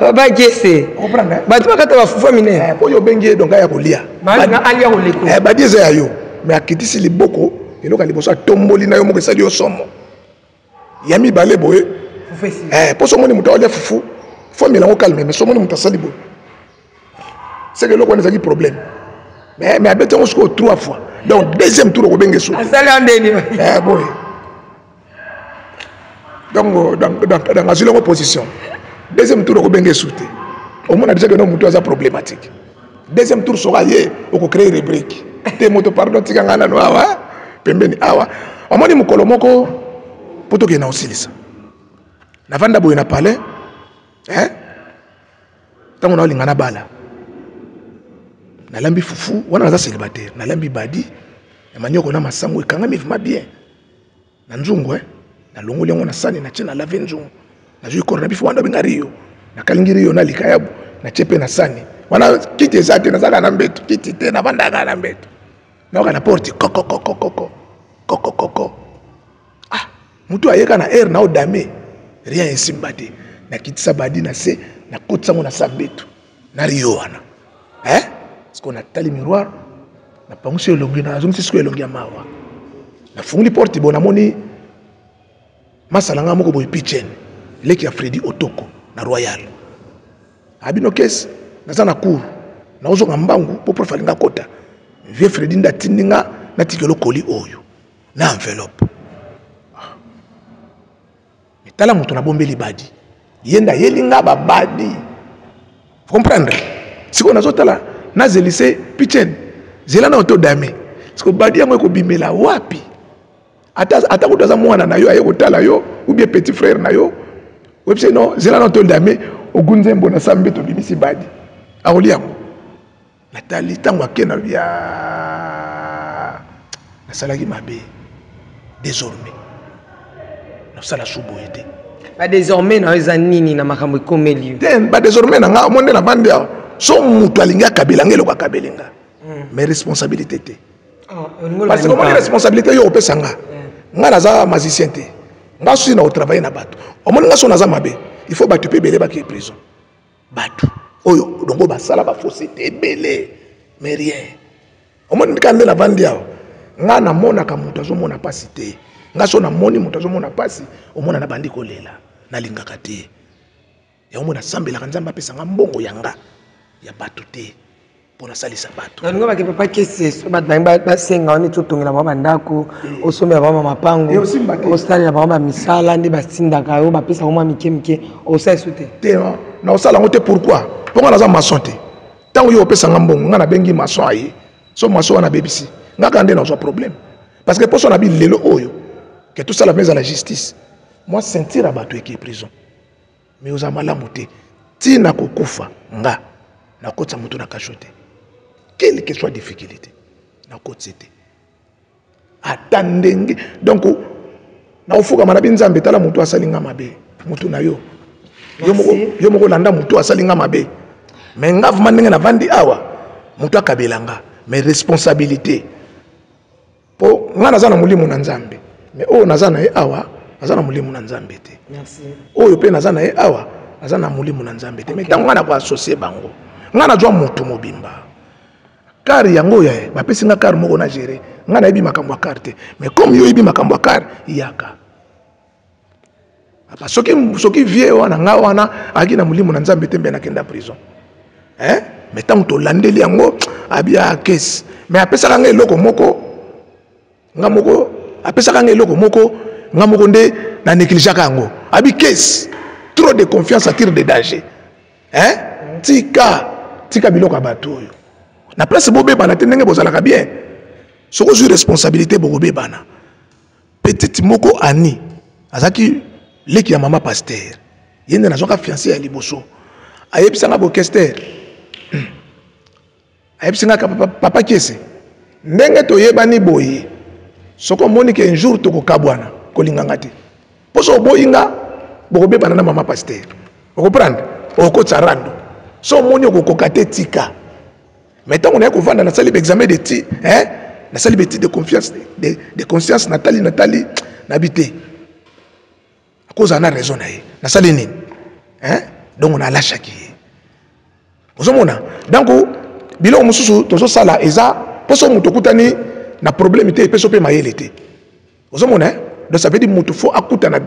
S1: baba kese
S2: comprendre
S1: bato bakata bafufa minene
S2: oyo bengi donc ya kolia
S1: na alia koleko
S2: badieze ya yo mais akitisi liboko eloko liboso tomboli na yo moko esali yo somo ya mibale boye poso moni mutu alia fufu faut milango calme mais so moni mutu asali boye c'est que le roi n'a problème mais abete on se 3 fois donc deuxième tour au bengue sou boy donc dans la opposition deuxième tour au bengue souté au moins déjà que non mutu a problématique deuxième tour sera lié au créer rubrique te moto pardon tikangana no awa pembeni awa omoni mukolo moko poto ke na osilisa na vanda boy na palais tango na lingana bala nalambi fufu wana naza célibataire nalambi badi ya manyoko na masango ekangami vima bien na nzungu na longoli yango na sani na tshena lave nzungu na zui kor na bifu wanda bingariyo na kalingiri yo na likayabu na chepe na sani wana kiti ezate na zaka na mbeto kiti te na vandaka na mbeto na waka na porti koko mutu ayeka na air na odame rien esimba te na kitisa badi na se na kotsango na sambeto na riyo wana parce qu'on a tali miroir na pangusi elongi na azongisi siko elongi ya mawa na funguli porte bona moni masalanga moko boy pitchen leki ya Freddy Otoko na Royal abino kes naza na cour na ozonga mbangu po profalinga kota vie Freddy ndatindinga na tikelo koli oyo na enveloppe metala moto na bombeli badi yenda yelinga babadi vous comprendre siko nazotala na zelise pitchen zela na oto dame siko badi yango ko bimela wapi ata ko daza mwana na yo aye kotala yo ou bien petit frère na yo wepse no zela na oto dame ogunzembo na sambe to bimisi badi akoli yango natali tango akena bia nasalaki mabe désormais nasala suboyete
S1: désormais na eza nini na makambo ekomeli
S2: ten désormais na nga monde na bande so mutu alinga kabelange lokwa kabelenga mais responsabilité te parce que comment responsabilité yo opesa nga nga naza magicien te nga susi na travailler na bato omoni nga so naza mabe il faut batu pe bele ba ki prison batu oyo dongo basala ba fausseté belé mais rien omoni ndikande na vandia nga na mona ka mutu azomona pasi te nga so na moni mutu azomona pasi omona na bandi kolela na lingaka te ya omona sambela kanzamba pesa nga mbongo yanga ya bato te pona salisa bato
S1: ngo ba ke papa kese so ba senga oni totongela ba bandako osomela ba mapango osala ba ba misala ndi basindaka yo ba pesa ngoma mikemike osa soute
S2: te na osala ngote pourquoi ponga na za maçon te tango yo pesa nga mbongo nga na bengi maçon ayi so maçon na bebisi nga kande na zo problème parce que poso na bi lelo oyo que tout ça la mise à la justice moi sentir abato eki prison mais oza malamu te tina kokufa nga na kotsa mutu na kachote quelle que soit difficulté na kotsa te atandenge donc na ofuka manabi nzambe tala mutu asalinga mabe mutu na yo yo moko landa mutu asalinga mabe mais nga vuma ndenge na vandi awa mutu akabelanga mais responsabilité po nga naza na mulimu na nzambe mais oyo naza na ye awa aza na mulimu na nzambe te oyo pe naza na ye awa aza na mulimu na nzambe te mais tango nga na koasocie bango nga na zwa mutu mobimba kar yango ya bapesi nga kar moko na gere nga na yebi makambo ya kar te mais comme yo yebi makambo ya kar yaka apa soki vie wana nga wana aki na mulimu na nzambe te mbe nakenda prison mais tango tolandeli yango abia kesi mais apesaka nga eloko moko nga moko apesaka nga eloko moko nga moko nde na négligeaka yango abi kesi trop de confiance attire de danger tika biloko ya bato oyo na place bobebana te ndenge bozalaka bien soko ozwi responsabilité bokobebana petite moko ani azalaki leki ya mama paster ye nde nazwaka fiancé ya liboso ayebisanga bokester ayebisanga papa kese ndenge toyebani boye soko omoni ke un jour tokokabwana kolinganga te poso oboyinga bokobebana na mama paster okoprendre okotsa rando so omoni okokoka te tika mais ntango naye kovanda nasali baexamen de ti nasali beti de confiance de conscience natali nabi te akozala na raison na ye nasali nini donc nalashaki ye ozomona donc biloko mosusu tozosala eza poso moto okutani na problème te epeso mpe mayele te ozomona donc ça veut dire moto faut akutana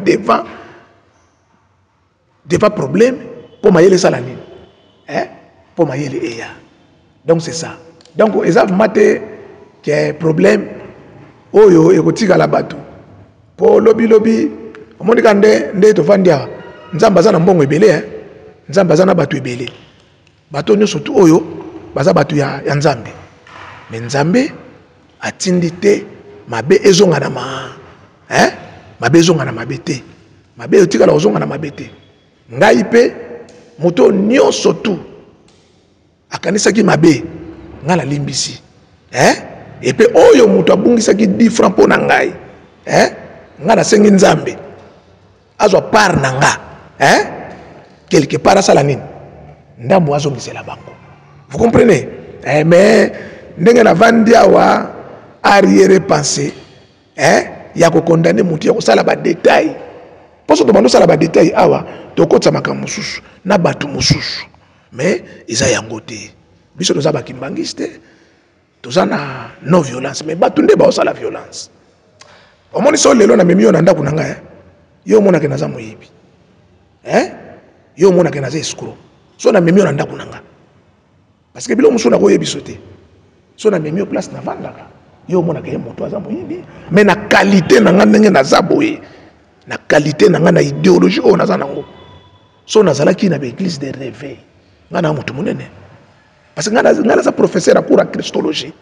S2: devant problème mpo mayele esala nini mpo mayele eya donc c'est ça donc eza mate ke problème oyo ekotikala bato mpo lobi omonika nde tovandi awa nzambe aza na mbongo ebele nzambe aza na bato ebele bato nyonso tu oyo baza bato ya nzambe mais nzambe atindi te mabe ezonga na mabe ezonga na mabe te mabe etikala ozonga na mabe te ngai pe moto nyonso tu akanisaki mabe nga na limbisi epe oyo moto abungisaki 10 francs mpo na ngai nga nasengi nzambe azwa part na nga quelque part asala nini ndambo azongisela bango vous comprenez mais ndenge na vandi awa arrière pensée ya kokondane motu ya kosala badetail mposo tobanda osala badetail awa tokotisa makambo mosusu na bato mosusu mais eza yango te biso toza bakimbangisi te toza na non violence mais bato nde baosala violence omoni so lelo na memi yo na ndako na ngai yo omonake naza moyibi yo omonake naza escroc so na memi yo na ndako na ngai parce que biloko mosusu nakoyebi biso te so na memi yo place na vandaka yo omonake ye moto aza moyibi mais na qualité na ngai ndenge naza boye na qualité na ngai na idéologie oyo naza nango so nazalaki na baéglise de réveil ngai na moto monene parce que ngai naza professeur ya cours ya christologie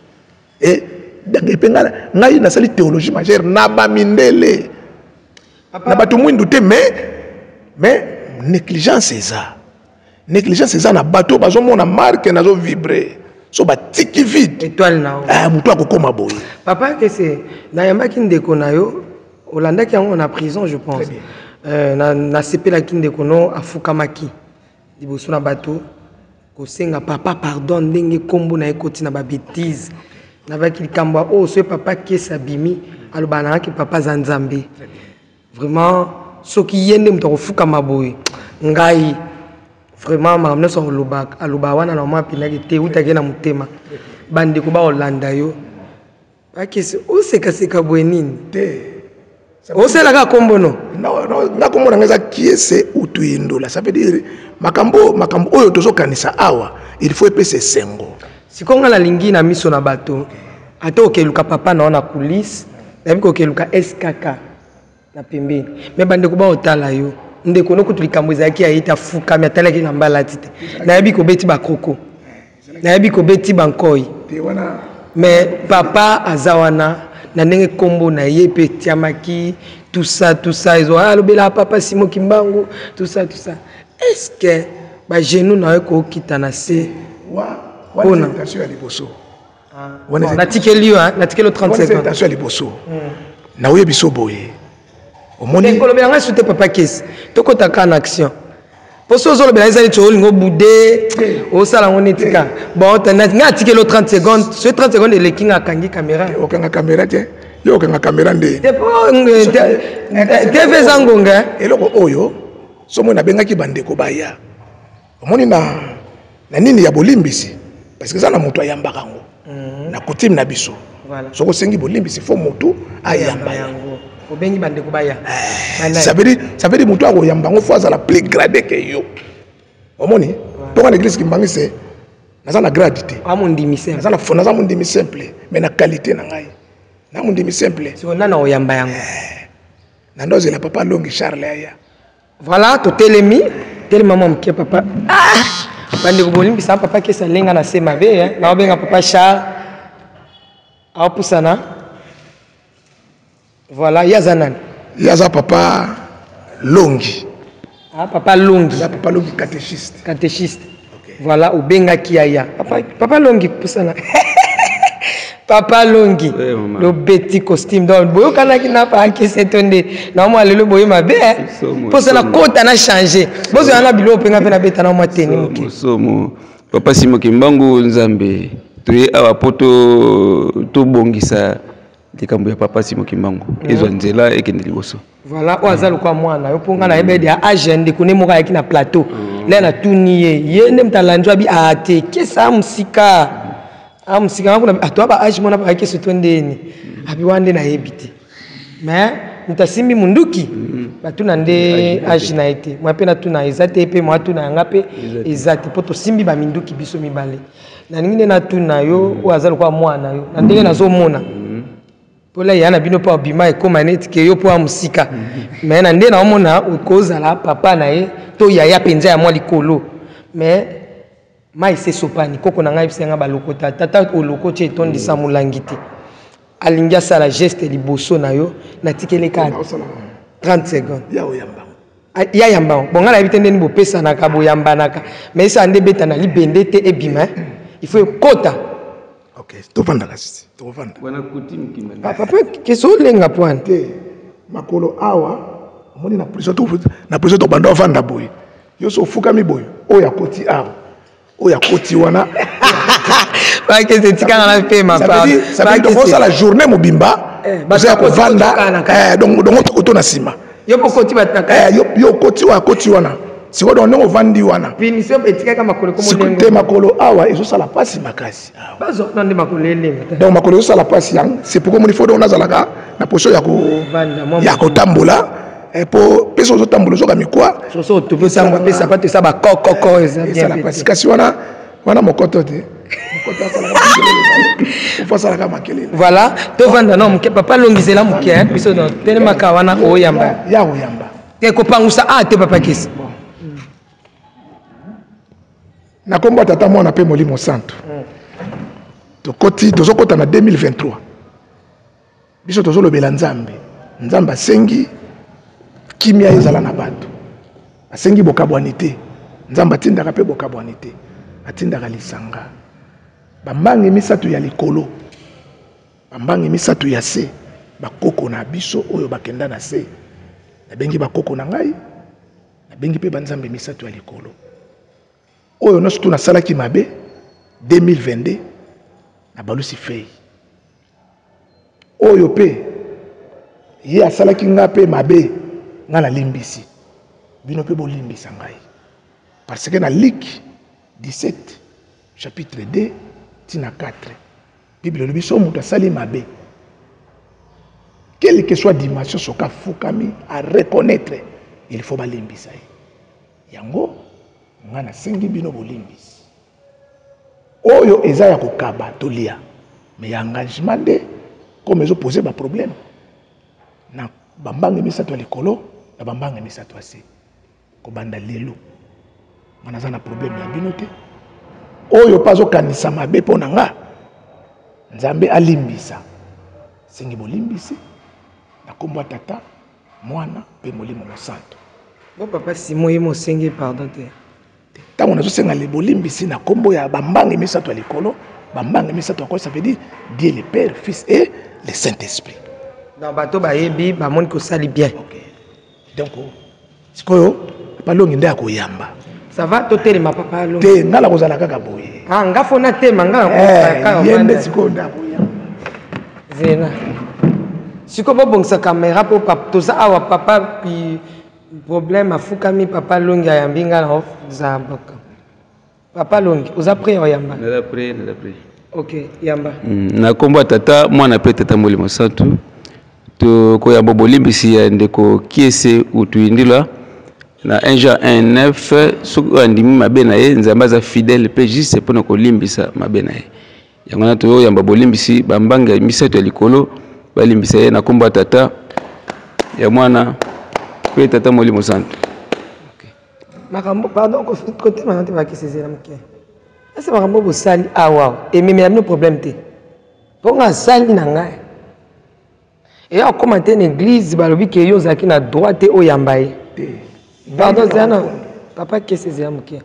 S2: et mpe ngai nasali théologie majeure na bamindele na bato mwindu te mais négligence eza na bato bazomona marke nazo vibre so batiki vide
S1: étoile na
S2: moto akokoma boye
S1: papa kese nayambaki ndeko na yo olandaki yango na prison je pense nasepelaki ndeko no afukamaki liboso na bato kosenga papa pardon ndenge kombo na ye koti na babétise navaki likambo oyo so papa kese abimi aloba nangaki papa za nzambe vraiment soki ye nde moto akofukama boye ngai vraiment makambo nyonso aloba wana na mwa mpinaki te utaki na motema bandeko baolanda yo bakesi osekaseka boye nini
S2: te
S1: oselaka kombo no
S2: nga kombo na nga eza kiese utuindola, ça veut dire makambo oyo tozokanisa awa il faut epesa esengo.
S1: sikoyo nga nalingi na miso na bato ate okeluka papa na wana kulise nayebi okeluka skk na pembeni me bandeko baotala yo ndeko nokutu likambo ezalaki ayita fukami atalaki na mbala ti te nayebi kobeti bakoko nayebi kobeti bankoi me papa aza wana na ndenge kombo na ye pe tiamaki tout ça ezo alobela papa Simon Kimbangu tout ça est-ce que ba genou na yo ko kita na se
S2: wana station ya liboso
S1: natikeli yo natikeli 30 secondes
S2: station ya liboso na oyebi so boye omoni
S1: kolobela nga sute papa kesi tokotaka na action poso ozolobela ezali ti olingo bude osala ngo netika bon nga atikeli 30 secondes so 30 secondes eleki nga akangi caméra
S2: okanga caméra te yo okanga caméra nde
S1: tv eza ngonga
S2: eloko oyo somo nabengaki bandeko baya omoni na nini ya bolimbisi parce que eza na moto ayambaka ngo na kotime na biso soko osengi bolimbisi fo moto ayamba yango
S1: obengi bandeko baya
S2: ça veut dire moto akoyamba ngo fo azala plus gradé que yo omoni mponga na église Kimbangu se naza na grade te naza mondimi simple mais na qualité na ngai na mondimi simple
S1: so nana oyamba yango
S2: na ndozela papa Longi Charles aya
S1: voilà totelemi mama mke papa bandeko bolimbisa papa kesa lenga na se mabe na obenga papa Charles aopusana voilà yaza
S2: papa Longi
S1: papa Longi
S2: catéchiste
S1: okay. Voilà obenga kiaya papa Longi pusana papa Longi le petit costume donc boyo kana ki na pa kese tonde na mo alelo boyo mabe pusana kota na changer bozo yana bilo penga pe na beta na mo teni muke
S5: somo papa Simon Kimbangu Nzambe tuye awa poto to bongisa likambo ya papa Simon Kimbangu ezwa nzela ekende liboso
S1: voilà oazalo kwa mwana yo ponga na ebedi a agende kune moka yaki na plateau le na tuniye ye ne mtalanjwa bi ate kesa musika ngakuna atwa ba age mona ba kesi twendeni abi wande na ebiti mais mutasimbi munduki batuna nde age na ete mwa pe na tuna ezate pe mwa tuna yanga pe ezate poto simbi ba minduki biso mibale na ningine na tuna yo oazalo kwa mwana yo na ndenge nazomona pola yana bino pa bima ekoma neti ke yo po amusika mais na nde na omona okozala papa na ye to yaya penza ya mwa likolo mais mai se sopani koko na ngai bisenga balokota tata oloko che tondisa mulangi te alingi asala geste liboso na yo natikeleka 30 secondes ya yamba bonga na ebite ndeni bopesanaka boyambanaka mais ça nde beta na libende te ebima il faut kota.
S2: Ok, tovanda kasi, tovanda.
S5: Wana kutimi Kimbangu.
S1: Papa keso lenga point.
S2: Te makolo awa, moni na prison to banda vanda boy. Yo so fuka mi boy. Oya koti awa. Oya koti wana.
S1: Ba ke se tikanga na pe ma pa.
S2: Ça veut dire que la journée mobimba, baza ko vanda donc oto na sima.
S1: Yo pokoti bataka.
S2: Yo koti wana. Siko do ndongo vandi wana
S1: punition etika kama makolo komo
S2: ndenge te makolo awa ezo sala pasi makasi
S1: bazo nande makolo elenga
S2: donc makolo ezo sala pasi yang c'est pourquoi mon faut do na zalaka na position ya ko tambola po peso zo tambola zo kamikwa
S1: so to pesa ngo pesa pate sa ba kokoko eza bien
S2: pasi kasi wana mokoto te mokoto sala kama makelele
S1: voilà to vanda no mke papa longizela mke biso no tene makawana oyamba te ko pangusa te papa kesi
S2: na kombo tata mwana pe molimo santo tozokota na 2023 biso tozolobela nzambe asengi kimia ezala na bato asengi bokabwani te nzambe atindaka pe bokabwani te atindaka lisanga bambangi misato ya likolo bambangi misato ya se bakoko na biso oyo bakenda na se nabengi bakoko na ngai nabengi pe banzambe misato ya likolo oyo nyonso tu nasalaki mabe 2022 na balusi fei oyo pe ye asalaki nga pe mabe nga nalimbisi bino pe bolimbisa ngai Parce que dans Luc 17, chapitre 2, tina 4, Bible le biso muta sali mabe. Quelle que soit dimension soka fukami à reconnaître, il faut balimbisa. Yango ngana sengi bino bolimbisi. Oyo eza ya kokaba tolia. Mais engagement de comme ils ont posé ba problème. Na bambanga misato likolo, na bambanga misato ase. Ko banda lelo. Ngana za na problème ya bino te. Oyo pazo kanisa mabe pona nga. Nzambe alimbisa. Sengi bolimbisi. Na kombo tata mwana pe molimo mosanto.
S1: Bon papa Simon yemo sengi pardon te.
S2: Tango nazo senga le bolimbisi na kombo ya bambanga misato likolo, bambanga misato ko ça veut dire Dieu le Père, Fils et le Saint-Esprit.
S1: Dans bateau ba yebi ba monde ko sali bien.
S2: OK. Donc sikoyo pa longi nda ko yamba.
S1: Ça va totel ma papa longi.
S2: Te ngala ko zala kaka boye.
S1: Ah ngafona te mangala ko ka.
S2: Yende sikoyo nda ko yamba.
S1: Zena. Siko bobongisa caméra pour papa toza awa papa puis problème afukami papa longi ayambinga na zaboka. Papa longi oza prêt o yamba.
S5: Nala prêt.
S1: OK yamba.
S5: Na kombo tata mwana pe tata molimo santu. To ko ya bolimbisi ya ndeko kiese utuindila na 1 Jean 1:9 suku andimi mabe na ye nzamba za fidèle pe juste pona ko limbisa mabe na ye. Yango na to ya bolimbisi bambanga misato ya likolo balimbisa ye na kombo tata ya mwana pe tata molimo santu.
S1: Makambo pardon côté maintenant tu vas qui c'est là mke. Est-ce makambo bo sali ah wow et même il y a problème te. Ponga sali na ngai. Et on commenter une église balobi ke yo zaki na droite o yambaye. Pardon zana papa qui c'est là mke.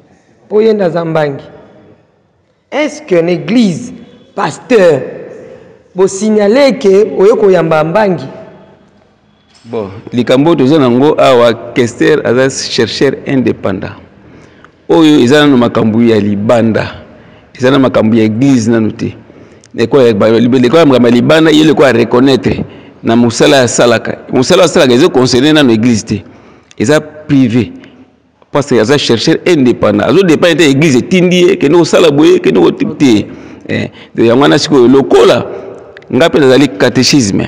S1: Po yenda zambangi. Est-ce que une église pasteur bo signaler que oyoko yamba mbangi?
S5: Bon, likambo toza nango awa Kester aza chercheur indépendant. Oyo ezana no makambu ya libanda. Ezana makambu ya église nanu te. Neko ya ba libanda yele ko reconnaître na musala ya salaka. Musala ya salaka ezo concerner na église te. Eza privé. Parce que aza chercheur indépendant. Azo dépend de église tindi ke no sala boye ke no tipte. De yangana siko lokola ngape nazali catéchisme.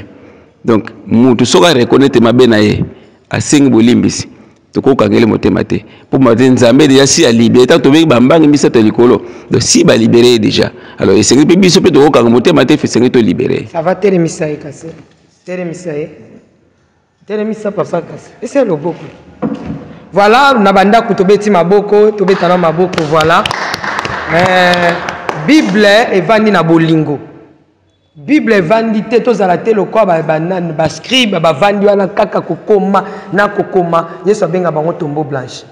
S5: Donc, mutu soka reconnaître mabe na ye asengi bolimbisi toko kangele motema te pour matin nzambe déjà si a libéré tant tobe bambanga misato likolo donc si ba libéré déjà alors esengi pe biso pe toko kanga motema te fesengi to libéré
S1: Ça va telemisa ye kase telemisa ye telemisa papa kase et c'est le beaucoup voilà na banda ko tobeti maboko tobetana maboko voilà Bible evandi na bolingo Bible vandi te tozala te lokwa ba scribe ba vandi wana kaka kokoma na kokoma Yesu abenga bango tombeau blanche.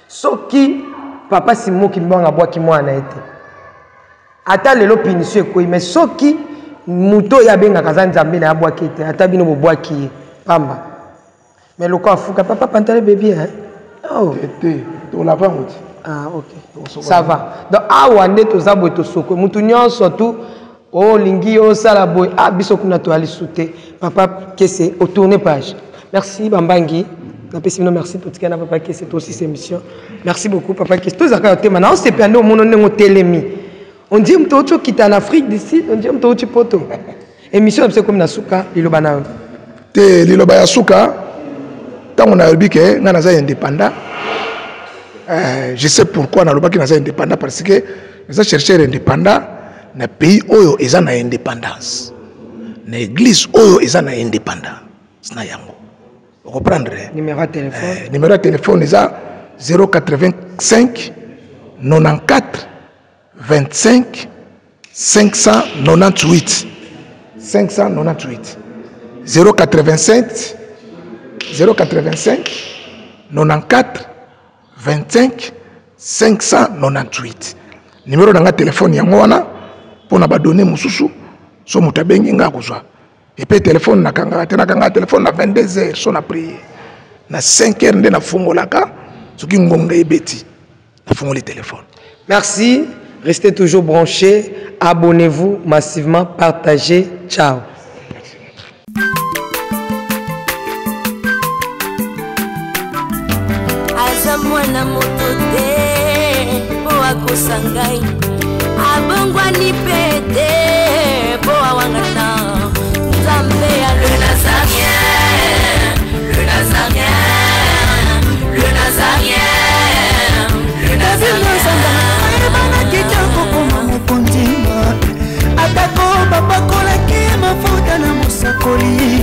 S1: Soki papa Simon Kimbanga bwaki mwana ete. Ata lelo punition ekoi mais soki muto ya benga kaza nzambe na bwaki ete ata bino bo bwaki pamba. Mais lokwa afuka papa pantale bébé hein. Oh,
S2: Ete to la vente.
S1: ah OK. Ça va. Donc awa nde tozabo to soko mutu nyonso tout oh lingi oh salaboy ah biso kuna to ali souté papa kese au tourner page merci bambangi na pesino merci pour tika na papa kese to aussi cette émission merci beaucoup papa kese to zaka te maintenant on s'est perdu au monde ngo telemi on dit mto to kita en Afrique d'ici on dit mto to poto émission c'est comme na suka liloba na
S2: te liloba ya suka tango na yobike ngana za indépendant je sais pourquoi na lobaki na za indépendant parce que les chercheurs indépendants na pays oyo eza na indépendance na église oyo eza na indépendance na yango vous comprendre
S1: numéro de téléphone
S2: numéro de téléphone eza 085 94 25 598 598 087 085 94 25 598 numéro de téléphone yango wana pona ba donner mususu so mutabengi nga kuzwa et puis téléphone nakanga téléphone na 22h so na prier na 5h nde na fungolaka soki ngonga ebeti na fungoli téléphone.
S1: Merci, restez toujours branchés, abonnez-vous massivement, partagez, ciao.
S3: Azo naza mwana moto te po akosa ngai abongwani pe te po awangana nzambe ya le nazarien le nazarien le nazarien le nazarien
S6: ebana kitoko koma mokondima atako bapakolaki mafuta na mosakoli